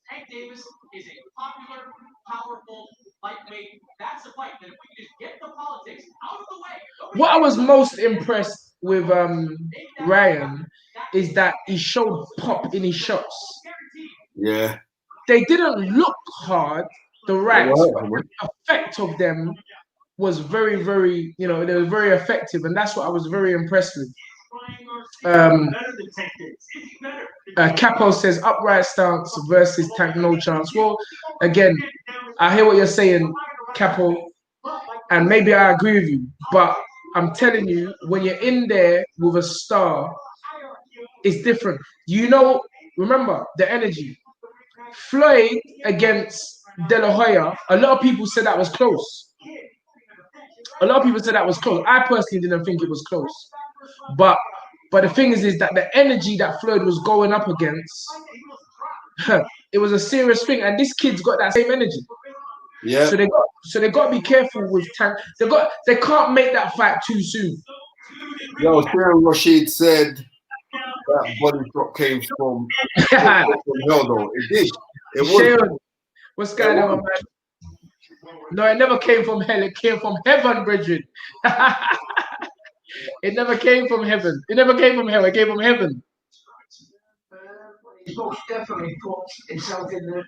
Tank Davis is a popular, powerful lightweight. That's a fight that if we can just get the politics out of the way. What I was most impressed with Ryan is that he showed pop in his shots. Yeah. They didn't look hard, the rights, but the effect of them was very, very, they were very effective, and that's what I was very impressed with. Capo says upright stance versus Tank, no chance. Well, again, I hear what you're saying, Capo, and maybe I agree with you, but I'm telling you, when you're in there with a star, it's different. Remember the energy. Floyd against De La Hoya, a lot of people said that was close. A lot of people said that was close. I personally didn't think it was close. But the thing is that the energy that Floyd was going up against, it was a serious thing. And this kid's got that same energy. Yeah. So they got to be careful with Tank. They can't make that fight too soon. Yo, Sharon Rashid said that body drop came from hell, though. It did. It was. Sharon, what's going on, man? No, it never came from hell. It came from heaven, brethren. It never came from heaven. It never came from hell. It came from heaven. He's most definitely put himself in the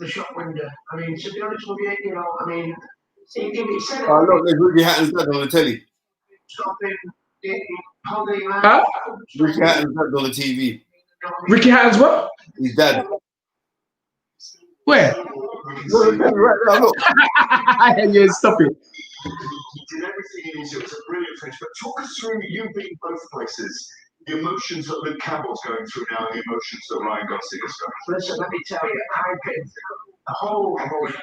shop window. I mean, to be honest with you, you know, I mean, he said it. Oh, look, there's Ricky Hatton's dad on the telly. Huh? Ricky Hatton's dad on the TV. Ricky Hatton's what? His dad. Where? Look, right now, look. Yeah, stop it. He did everything in his. It was a brilliant finish. But talk us through, you've been both places. The emotions that Luke Campbell's going through now, and the emotions that Ryan Garcia's going. Listen, let me tell you, I've been the whole emotions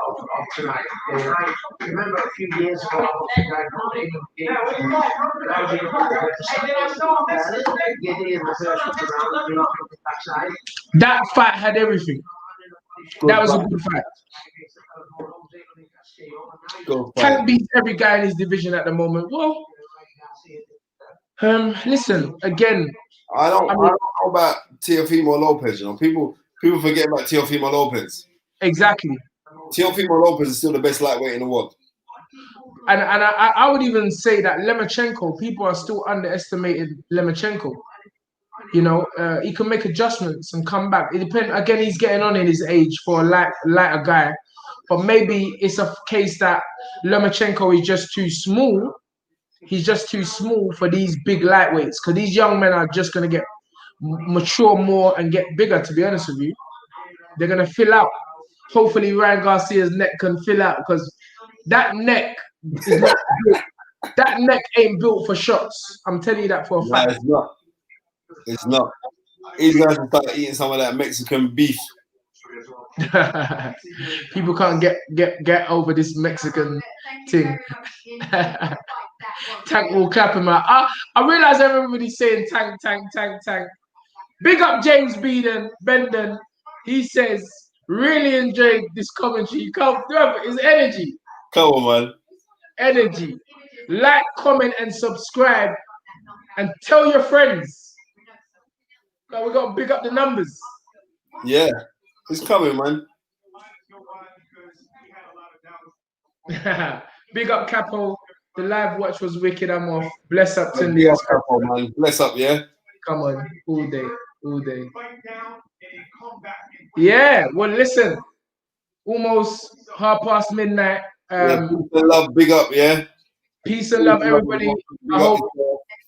of tonight. And I remember a few years ago, I was in that fight had everything. That was a good fight. Tank beats every guy in his division at the moment. Well, listen, again. I don't know about Teofimo Lopez. You know, people forget about Teofimo Lopez. Exactly. Teofimo Lopez is still the best lightweight in the world. And I would even say that Lemachenko, people are still underestimating Lemachenko. You know, he can make adjustments and come back. It depends. Again, he's getting on in his age for a lighter guy. But maybe it's a case that Lomachenko is just too small. He's just too small for these big lightweights, because these young men are just going to get mature more and get bigger, to be honest with you. They're going to fill out. Hopefully Ryan Garcia's neck can fill out, because that neck is not that neck ain't built for shots. I'm telling you that for a fact. No, it's not. It's not. He's going to start eating some of that Mexican beef. People can't get over this Mexican thing. Tank will clap him out. I realize everybody's saying Tank. Big up James Benden. He says, really enjoyed this commentary. Come through his energy. Come on, man. Energy. Like, comment, and subscribe, and tell your friends. We got to big up the numbers. Yeah, it's coming, man. Big up Capo. The live watch was wicked. I'm off. Bless up to Yeah, Capo, man. Bless up, yeah. Come on, all day. Yeah. Well, listen. Almost midnight. Yeah, peace and love. Big up, yeah. Peace and love, everybody. I hope.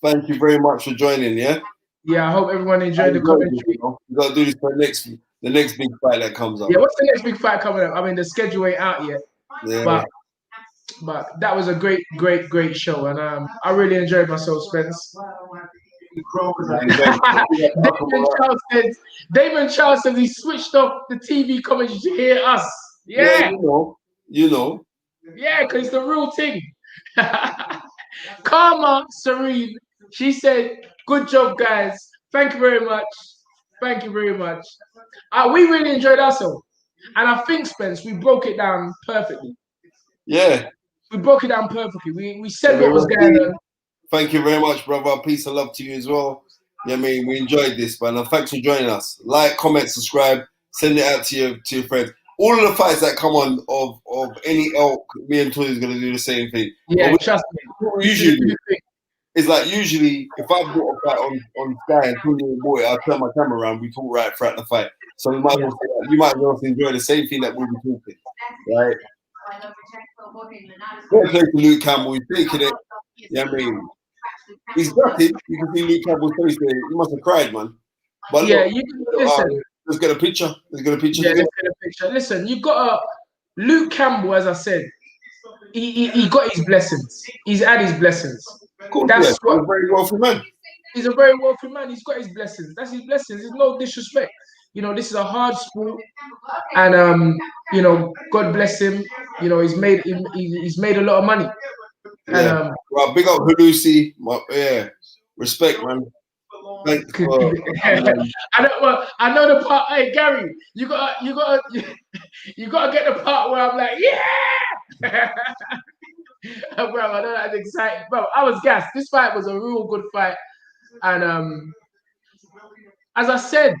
Thank you very much for joining, yeah. Yeah, I hope everyone enjoyed the commentary. We got to do this for the next big fight that comes up. Yeah, what's the next big fight coming up? I mean, the schedule ain't out yet. Yeah. But that was a great show, and I really enjoyed myself, Spence. Damon Charles says he switched off the TV commentary to hear us. Yeah, you know. Yeah, because it's the real thing. Karma Serene, she said, "Good job, guys. Thank you very much. We really enjoyed ourselves, and I think, Spence, we broke it down perfectly. Yeah. We broke it down perfectly. We said what was going on. Thank you very much, brother. Peace and love to you as well. Yeah, I mean, we enjoyed this, man. And thanks for joining us. Like, comment, subscribe, send it out to your friends. All of the fights that come on of any elk, me and Tony is going to do the same thing. Yeah, trust me. Usually, it's like if I bought a fight on Sky and Tony bought it, I'll turn my camera around. We talk right throughout the fight. So you might as well enjoy the same thing that we'll be talking, right? Don't play for Luke Campbell. He's taking it. Yeah, I mean, he's gutted. You can see Luke Campbell's face there. He must have cried, man. But yeah, look, listen. Let's get a picture. Yeah, let's get a picture. Listen, you got Luke Campbell, as I said, he got his blessings. He's had his blessings. Cool, he's a very wealthy man. He's a very wealthy man. He's got his blessings. That's his blessings. There's no disrespect. You know, this is a hard sport, and you know, God bless him. You know, he's made a lot of money. And Yeah. Well, big up Halusi. Yeah. Respect, man. Thanks for I know the part. Hey Gary, you gotta you gotta get the part where I'm like, yeah. Bro, I know that's exciting. Bro, I was gassed. This fight was a real good fight. And as I said,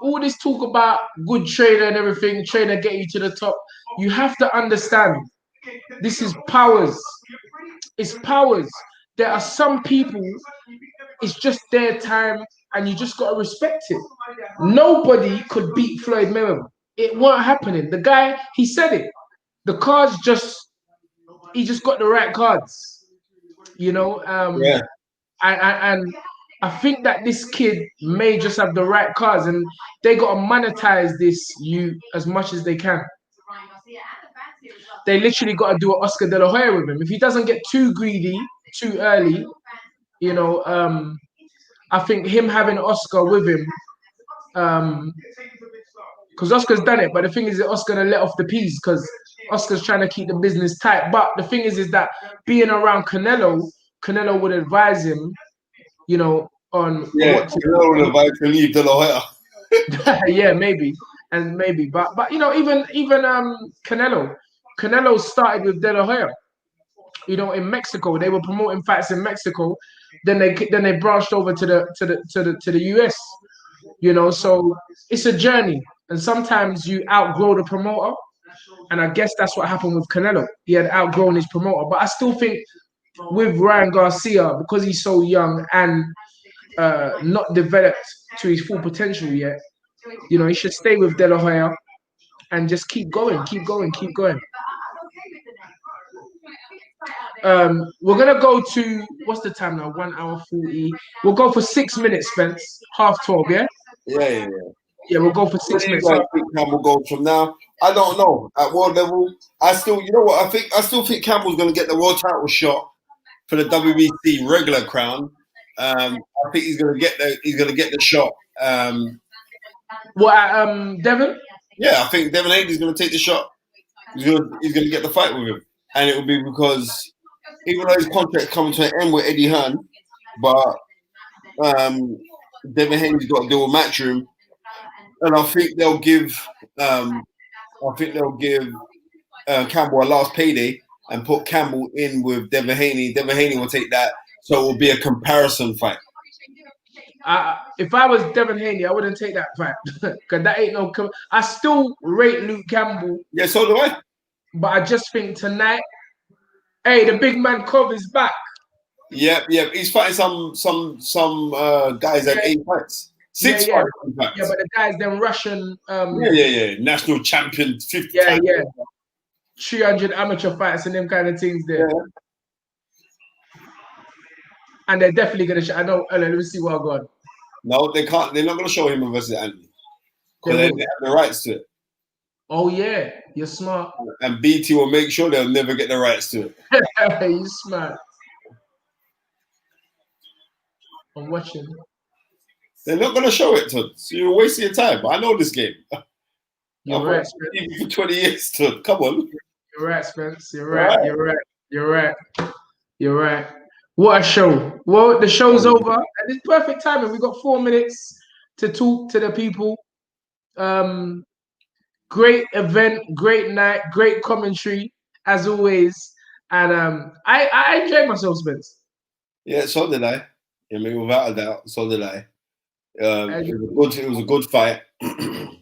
all this talk about good trainer and everything, trainer get you to the top. You have to understand this is powers. It's powers. There are some people, it's just their time, and you just gotta respect it. Nobody could beat Floyd Mayweather. It weren't happening. The guy, he said it. The cards he just got the right cards. You know, yeah. and I think that this kid may just have the right cards, and they got to monetize this as much as they can. They literally got to do an Oscar De La Hoya with him. If he doesn't get too greedy too early, you know, I think him having Oscar with him, because Oscar's done it, but the thing is that Oscar gonna let off the peas because Oscar's trying to keep the business tight. But the thing is that being around Canelo would advise him, you know, on what to do. Would advise to leave De La Hoya. Yeah, maybe, but you know, even Canelo started with De La Hoya. You know, in Mexico, they were promoting fights in Mexico. Then they branched over to the US. You know, so it's a journey, and sometimes you outgrow the promoter. And I guess that's what happened with Canelo. He had outgrown his promoter, but I still think with Ryan Garcia, because he's so young and not developed to his full potential yet, you know, he should stay with De La Hoya and just keep going. We're gonna go to what's the time now? 1 hour 40. We'll go for 6 minutes, Spence. 12:30, yeah? Yeah. Yeah, we'll go for 6 minutes. I think Campbell goes from now. I don't know. At world level, you know what? I still think Campbell's going to get the world title shot for the WBC regular crown. I think he's going to get the shot. Devin? Yeah, I think Devin Haney's going to take the shot. He's going to get the fight with him, and it will be because even though his contract coming to an end with Eddie Hearn, but Devin Haney's got to deal with Matchroom. And I think they'll give Campbell a last payday and put Campbell in with Devin Haney. Devin Haney will take that, so it will be a comparison fight. If I was Devin Haney, I wouldn't take that fight because that ain't no. I still rate Luke Campbell. Yeah, so do I. But I just think tonight, hey, the big man Cov is back. Yep. He's fighting some guys at 8 fights. 6 fights. Yeah, but the guys them Russian. National champion, 50. Yeah. 300 amateur fights and them kind of things there. Yeah. And they're definitely gonna. I know. Let me see what I got. No, they can't. They're not gonna show him versus Anthony because they have the rights to it. Oh yeah, you're smart. And BT will make sure they'll never get the rights to it. You're smart. I'm watching. They're not going to show it, Todd. So you're wasting your time. I know this game. You're right, Spence. For 20 years, Todd. Come on. You're right, Spence. You're right. What a show. Well, the show's over. And it's perfect timing. We've got 4 minutes to talk to the people. Great event, great night, great commentary, as always. And I enjoyed myself, Spence. Yeah, so did I. I mean, without a doubt, so did I. It was a good fight. And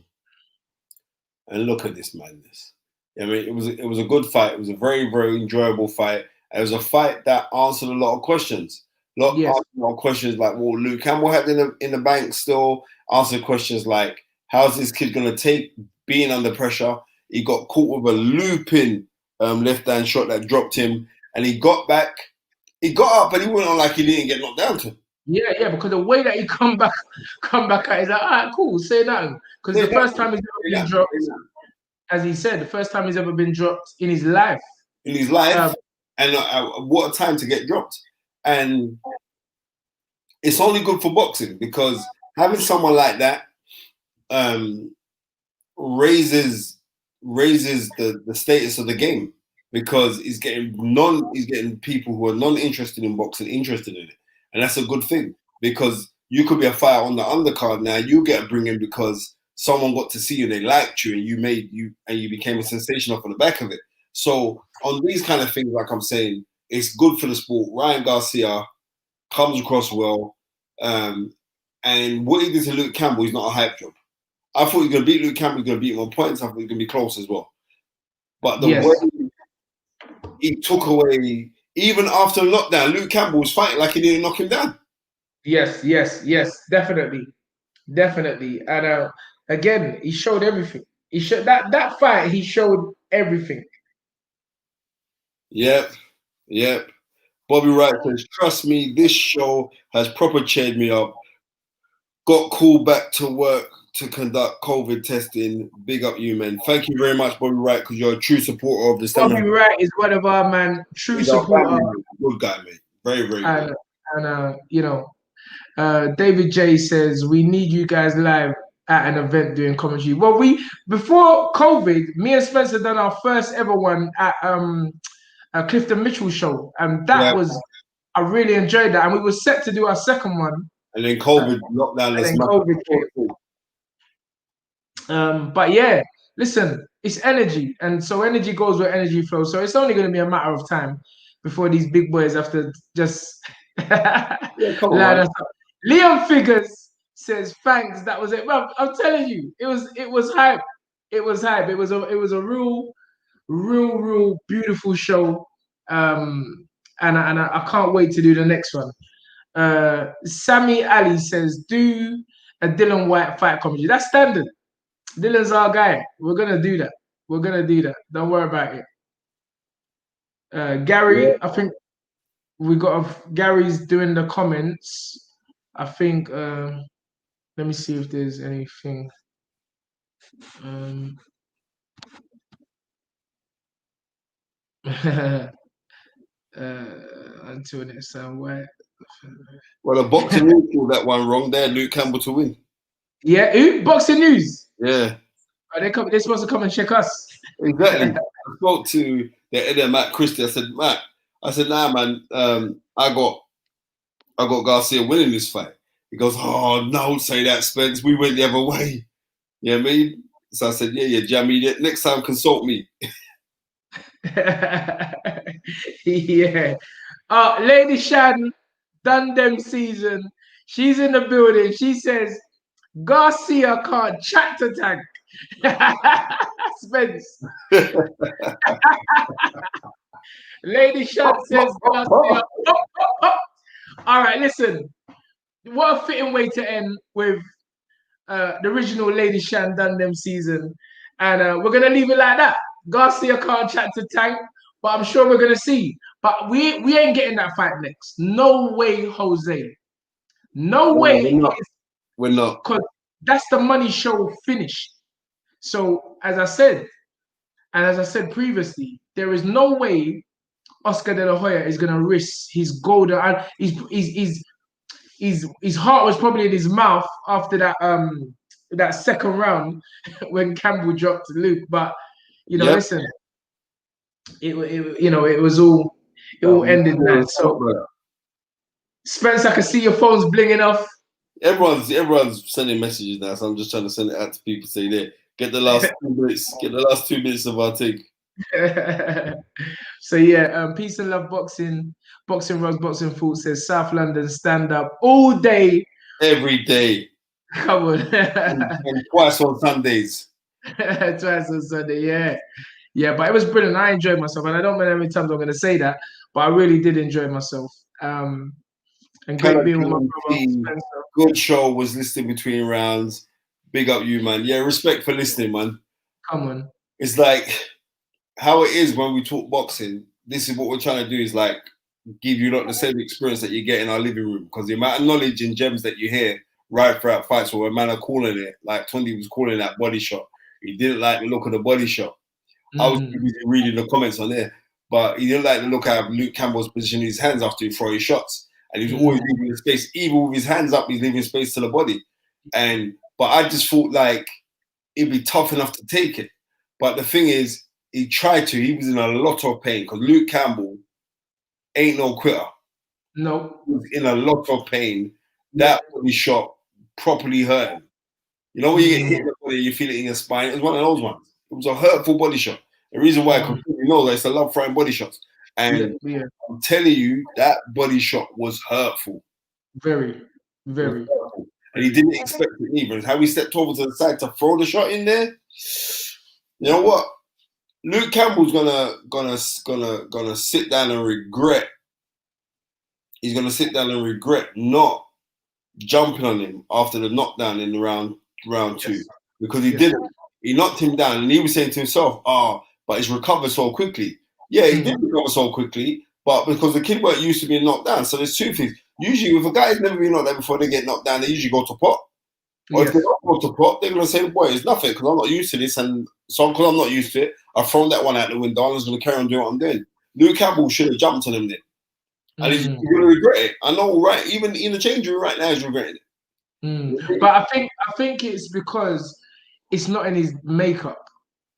look at this madness. I mean, it was a good fight. It was a very, very enjoyable fight. It was a fight that answered a lot of questions. A lot of questions like what Luke Campbell had in the bank still. Answered questions like, how's this kid going to take being under pressure? He got caught with a looping left-hand shot that dropped him. And he got back. He got up, but he went on like he didn't get knocked down to him. Yeah, because the way that he come back at, he's like, all right, cool, say nothing. Because the first time he's ever been dropped, as he said, the first time he's ever been dropped in his life. And what a time to get dropped. And it's only good for boxing because having someone like that raises the status of the game. because he's getting people who are non-interested in boxing interested in it, and that's a good thing because you could be a fighter on the undercard now. You get a bring in because someone got to see you, they liked you, and you became a sensation off on the back of it. So on these kind of things, like I'm saying, it's good for the sport. Ryan Garcia comes across well, and what he did to Luke Campbell is not a hype job. I thought he was going to beat Luke Campbell, he was going to beat him on points. I thought he was going to be close as well. But the way he took away, even after lockdown, Luke Campbell was fighting like he didn't knock him down. Yes, definitely. And again, he showed everything. He showed that fight. He showed everything. Yep. Bobby Wright says, "Trust me, this show has proper cheered me up. Got called back to work to conduct COVID testing. Big up you, man. Thank you very much, Bobby Wright, because you're a true supporter of the Bobby Wright is one of our true supporter. Good guy, mate. Very, very good. And David J says, we need you guys live at an event doing commentary. Well, before COVID, me and Spencer done our first ever one at Clifton Mitchell show, and that was, I really enjoyed that, and we were set to do our second one, and then COVID lockdown. And then COVID came. But yeah, listen, it's energy, and so energy goes where energy flows. So it's only going to be a matter of time before these big boys have to just line us up. Liam Figures says, "Thanks, that was it." Well, I'm telling you, it was hype. It was hype. It was a real beautiful show. And I can't wait to do the next one. Sammy Ali says, "Do a Dylan White fight comedy." That's standard. Dylan's our guy. We're gonna do that. Don't worry about it. Gary, I think we got Gary's doing the comments. I think. Let me see if there's anything. Until next time, White. Well, the boxing news called that one wrong there. Luke Campbell to win. Yeah, who? Boxing news. Yeah. They're supposed to come and check us. Exactly. I spoke to the editor Matt Christie. I said, Matt, nah, man. I got Garcia winning this fight. He goes, "Oh, no, don't say that, Spence. We went the other way." You know what I mean? So I said, yeah, Jamie. Next time, consult me. Yeah. Lady Shan done them season. She's in the building. She says Garcia can't chat to tank. Spence. Lady Shan says Garcia. All right, listen. What a fitting way to end with the original Lady Shan done them season. And we're gonna leave it like that. Garcia can't chat to tank, but I'm sure we're gonna see. But we ain't getting that fight next. No way, Jose. No way. We're not. Because that's the money show finished. So as I said, and as I said previously, there is no way Oscar De La Hoya is gonna risk his golden. His heart was probably in his mouth after that second round when Campbell dropped Luke. But listen, it was all ended now. So Spence, I can see your phone's blinging off. Everyone's sending messages now, so I'm just trying to send it out to people. Say there, get the last 2 minutes. Get the last 2 minutes of our take. So yeah, peace and love, boxing Rose, boxing Fool says South London stand up all day, every day. Come on, and twice on Sundays. Twice on Sunday, yeah. But it was brilliant. I enjoyed myself, and I don't know how many times I'm going to say that, but I really did enjoy myself. And great being with my brother Spencer. Good show. Was listening between rounds. Big up you, man. Yeah, respect for listening, man. Come on. It's like how it is when we talk boxing. This is what we're trying to do, is like give you not the same experience that you get in our living room, because the amount of knowledge and gems that you hear right throughout fights, where a man are calling it, like Tunde was calling that body shot. He didn't like the look of the body shot. I was reading the comments on there, but he didn't like the look of Luke Campbell's position in his hands after he throw his shots. And he was always leaving the space, even with his hands up, he's leaving space to the body. But I just thought like it'd be tough enough to take it. But the thing is, he tried to. He was in a lot of pain because Luke Campbell ain't no quitter. No. He was in a lot of pain. That body shot properly hurt him. You know when you get hit in the body, you feel it in your spine. It was one of those ones. It was a hurtful body shot. The reason why, because you know that it's a love throwing body shots. And I'm telling you, that body shot was hurtful. Very, very. Hurtful. And he didn't expect it either. How he stepped over to the side to throw the shot in there. You know what? Luke Campbell's gonna sit down and regret. He's gonna sit down and regret not jumping on him after the knockdown in the round two, because he didn't. He knocked him down, and he was saying to himself, but he's recovered so quickly. Yeah, he did recover so quickly, but because the kid weren't used to being knocked down. So there's two things. Usually, if a guy's never been knocked down before they get knocked down, they usually go to pot. Or if they don't go to pot, they're going to say, boy, it's nothing because I'm not used to this. And so because I'm not used to it, I've thrown that one out the window and I'm just going to carry on doing what I'm doing. Luke Campbell should have jumped on him then. And he's going to regret it. I know, right? Even in the change room right now, he's regretting it. But I think it's because it's not in his makeup.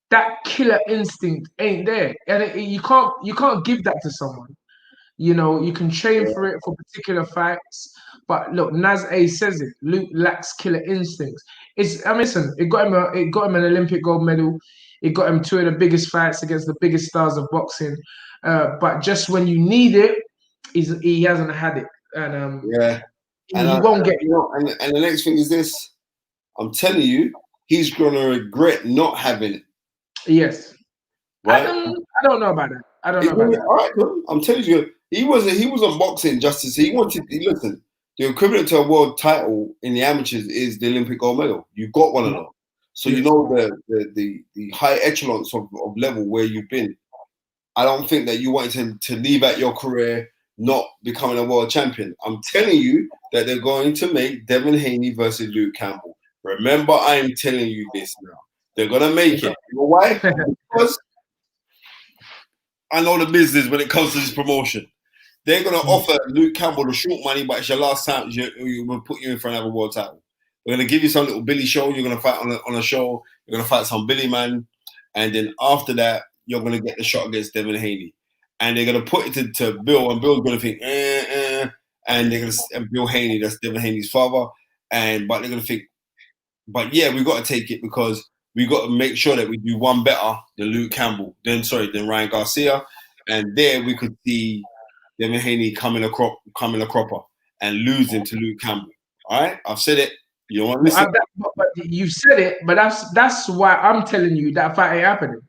That killer instinct ain't there, and you can't give that to someone. You know, you can train for it for particular fights, but look, Naz A says it. Luke lacks killer instincts. Listen, it got him an Olympic gold medal. It got him two of the biggest fights against the biggest stars of boxing. But just when you need it, he hasn't had it, and he won't get it. You know, and the next thing is this: I'm telling you, he's gonna regret not having it. Yes, right. I don't know about that. I don't know about that. All right, I'm telling you, he wasn't boxing just to see. Listen. The equivalent to a world title in the amateurs is the Olympic gold medal. You've got one of them, so you know the high echelons of level where you've been. I don't think that you wanted to leave out your career not becoming a world champion. I'm telling you that they're going to make Devin Haney versus Luke Campbell. Remember, I am telling you this now. They're gonna make it. You know why? Because I know the business when it comes to this promotion. They're going to offer Luke Campbell the short money, but it's your last time you will put you in for another world title. We're going to give you some little Billy show. You're going to fight on a show. You're going to fight some Billy man. And then after that, you're going to get the shot against Devin Haney. And they're going to put it to Bill, and Bill's going to think, and they're going to, Bill Haney, that's Devin Haney's father. But they're going to think, but yeah, we've got to take it because we got to make sure that we do one better than Luke Campbell, than Ryan Garcia. And there we could see Devin Haney coming a cropper and losing to Luke Campbell. All right, I've said it. You don't want to listen. But you said it, but that's why I'm telling you that fight ain't happening.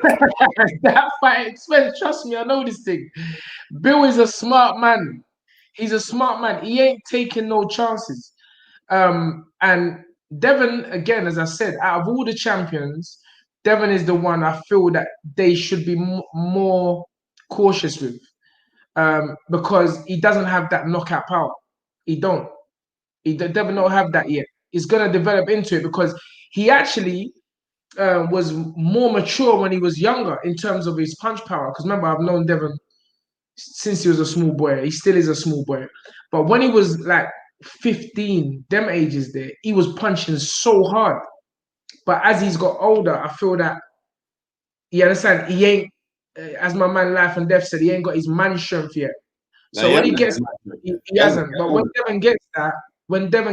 That fight, trust me, I know this thing. Bill is a smart man. He's a smart man. He ain't taking no chances. And Devin, again, as I said, out of all the champions, Devin is the one I feel that they should be more cautious with. Because he doesn't have that knockout power. He don't. Devin don't have that yet. He's gonna develop into it because he actually was more mature when he was younger in terms of his punch power. Because remember, I've known Devin since he was a small boy. He still is a small boy. But when he was like 15, them ages there, he was punching so hard. But as he's got older, I feel that, you understand, he ain't, as my man Life and Death said, he ain't got his man strength yet. So when he gets, he hasn't. But when Devin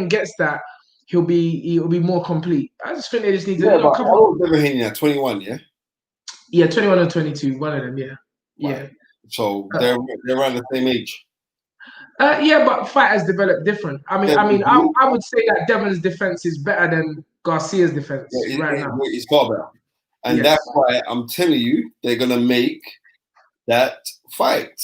gets that, he'll be more complete. I just think they just need to. Yeah, but how old Devin Haney now? 21, yeah. Yeah, 21 or 22, one of them. Yeah, right. Yeah. So they're around the same age. Yeah, but fighters develop different. I would say that Devin's defense is better than Garcia's defense right now. It's far better. And that's why I'm telling you, they're going to make that fight.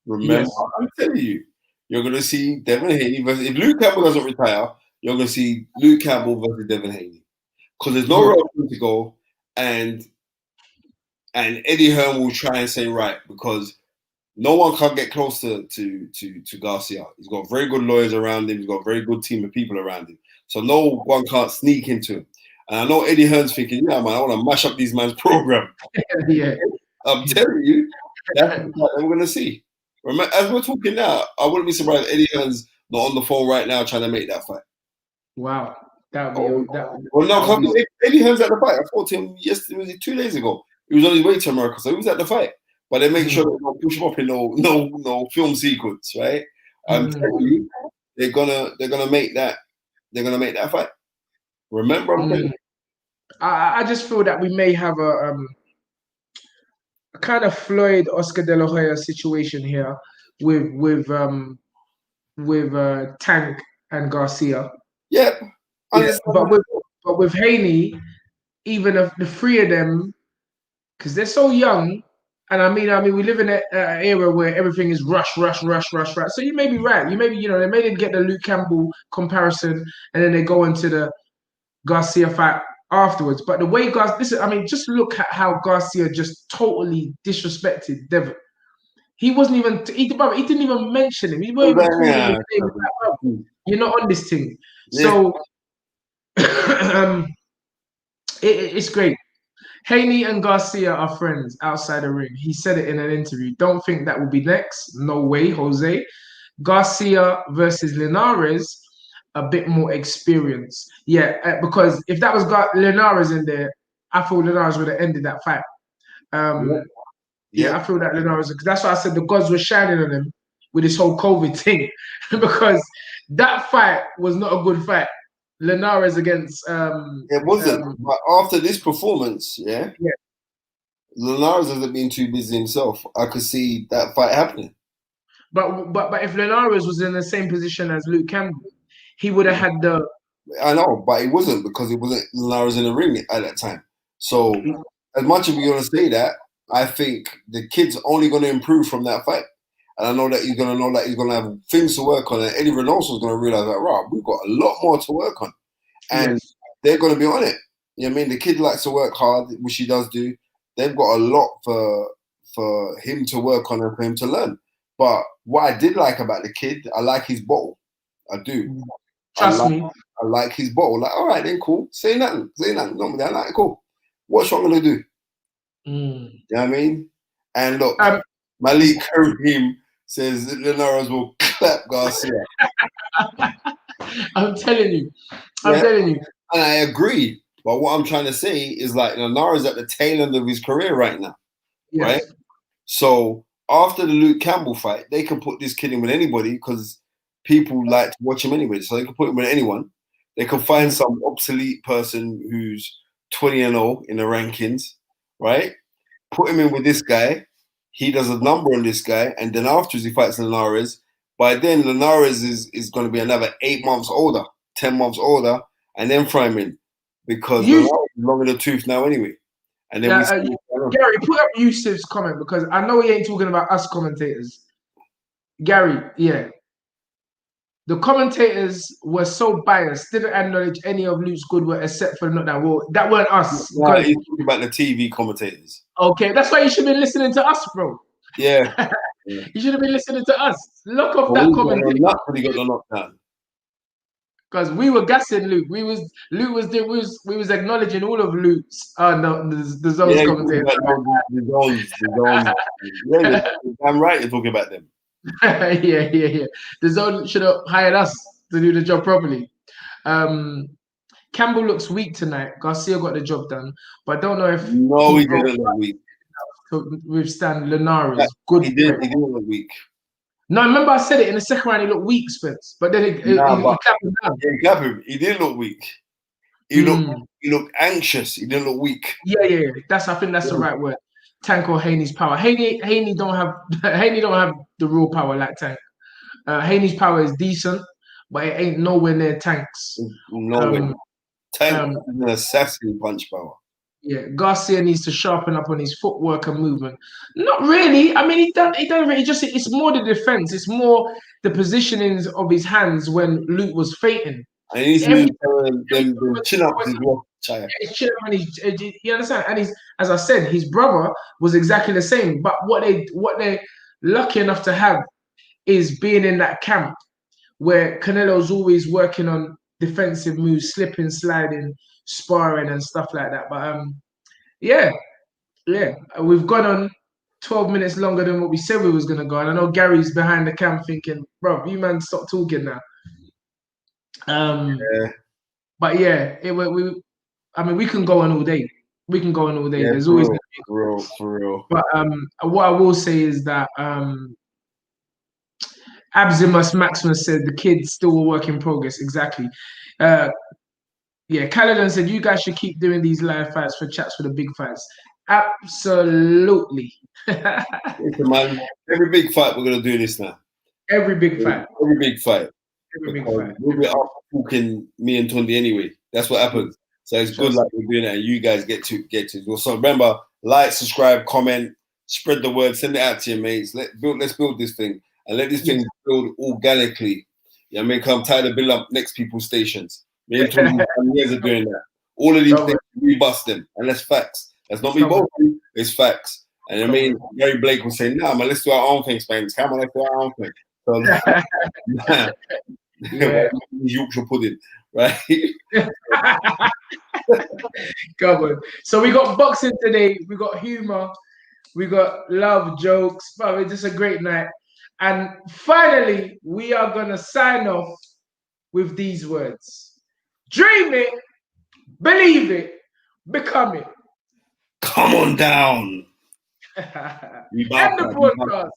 Remember, I'm telling you, you're going to see Devin Haney versus, if Luke Campbell doesn't retire, you're going to see Luke Campbell versus Devin Haney. Because there's no road to go. And Eddie Hearn will try and say, right, because no one can get close to Garcia. He's got very good lawyers around him. He's got a very good team of people around him. So no one can't sneak into him. And I know Eddie Hearn's thinking, yeah, man, I want to mash up these man's program. Yeah. I'm telling you, that's what we're going to see. Remember, as we're talking now, I wouldn't be surprised if Eddie Hearn's not on the phone right now trying to make that fight. Wow. That would be... Well, no, Eddie Hearn's at the fight. I fought him yesterday, 2 days ago. He was on his way to America, so he was at the fight. But they make sure they don't push him up in no film sequence, right? I'm telling you, they're gonna make that fight. Remember, I'm telling you. I just feel that we may have a kind of Floyd Oscar De La Hoya situation here with Tank and Garcia. Yep. Yeah, but with Haney, even if the three of them, because they're so young, and I mean, we live in an era where everything is rush. So you may be right. You may be, they may didn't get the Luke Campbell comparison, and then they go into the Garcia fight afterwards. But the way just look at how Garcia just totally disrespected Devin. He wasn't even, he didn't even mention him. He wasn't even calling him his name. You're not on this thing. Yeah. So it's great. Haney and Garcia are friends outside the ring. He said it in an interview. Don't think that will be next. No way, Jose. Garcia versus Linares, a bit more experience. Yeah, because if that was Linares in there, I thought Linares would have ended that fight. Yeah, I feel that Linares, because that's why I said the gods were shining on him with this whole COVID thing, because that fight was not a good fight. Linares against it wasn't. But after this performance, Linares hasn't been too busy himself. I could see that fight happening. But if Linares was in the same position as Luke Campbell, he would have had the. I know, but he wasn't, because it wasn't Linares in the ring at that time. So as much as we're gonna say that, I think the kid's only gonna improve from that fight. And I know that he's gonna have things to work on, and Eddie Reynoso's gonna realize that, right, we've got a lot more to work on. And they're gonna be on it. You know what I mean? The kid likes to work hard, which he does do. They've got a lot for him to work on and for him to learn. But what I did like about the kid, I like his bottle. I do. Trust me. I like his bottle. Like, all right, then cool. Say nothing. Normally, I like it, cool. What's wrong gonna do? You know what I mean? And look, Malik Kareem says Linares will clap Garcia. I'm telling you. And I agree. But what I'm trying to say is, like, Linares at the tail end of his career right now. Yes. Right? So after the Luke Campbell fight, they can put this kid in with anybody, because people like to watch him anyway. So they can put him with anyone. They can find some obsolete person who's 20-0 in the rankings, right? Put him in with this guy. He does a number on this guy, and then afterwards he fights Linares. By then, Linares is going to be another 8 months older, 10 months older, and then throw him in, because Linares is long in the tooth now anyway. And then Gary, put up Yusuf's comment, because I know he ain't talking about us commentators. Gary, yeah. The commentators were so biased, didn't acknowledge any of Luke's good work except for not that. Well, that weren't us. No, he's talking about the TV commentators. Okay, that's why you should be listening to us, bro. Yeah. You should have been listening to us. Look up that comment. He got the knockdown. Because we were gassing Luke. We was acknowledging all of Luke's the zones commentators. The zones. Yeah, I'm right. You're talking about them. Yeah. The zone should have hired us to do the job properly. Campbell looks weak tonight. Garcia got the job done, but I don't know if he didn't look weak to withstand Linares. Good. He didn't look weak. No, I remember I said it in the second round. He looked weak, Spence, but then he clapped him down. He didn't look weak. He looked anxious. He didn't look weak. Yeah. I think that's the right word. Tank or Haney's power. Haney don't have the raw power like Tank. Haney's power is decent, but it ain't nowhere near Tank's. Tank is an assassin punch power. Yeah, Garcia needs to sharpen up on his footwork and movement. Not really. I mean, he done really. It's more the defense. It's more the positionings of his hands when Luke was fighting. And he's them chin up his walk. You understand? And as I said, his brother was exactly the same. But what they're lucky enough to have is being in that camp where Canelo's always working on defensive moves, slipping, sliding, sparring and stuff like that. But we've gone on 12 minutes longer than what we said we was gonna go. And I know Gary's behind the cam thinking, bro, you man stop talking now. But yeah, we can go on all day. we can go on all day. Yeah, There's always gonna be. for real. But what I will say is that Absimus Maximus said the kid's still a work in progress. Exactly. Yeah, Caledon said you guys should keep doing these live fights for chats for the big fights. Absolutely. Listen, man, every big fight we're gonna do this now. Every big fight. Every big fight. Every big Because fight. we'll be up talking me and Tunde anyway. That's what happens. So it's good like we're doing it, and you guys get to well. So remember, like, subscribe, comment, spread the word, send it out to your mates. Let's build this thing and let this thing build organically. Yeah, I mean, I'm tired of building up next people's stations. Me and Tunde years of doing that. All of these things, we bust them, and that's facts. That's not me boasting, it's facts. And I mean, Gary Blake was saying, "No, man, let's do our own thing, Spanks. Come on, let's do our own thing." So, Yorkshire pudding, right? Come on. So we got boxing today. We got humor. We got love, jokes. But it's just a great night. And finally, we are gonna sign off with these words: dream it, believe it, become it. Come on down. End the podcast.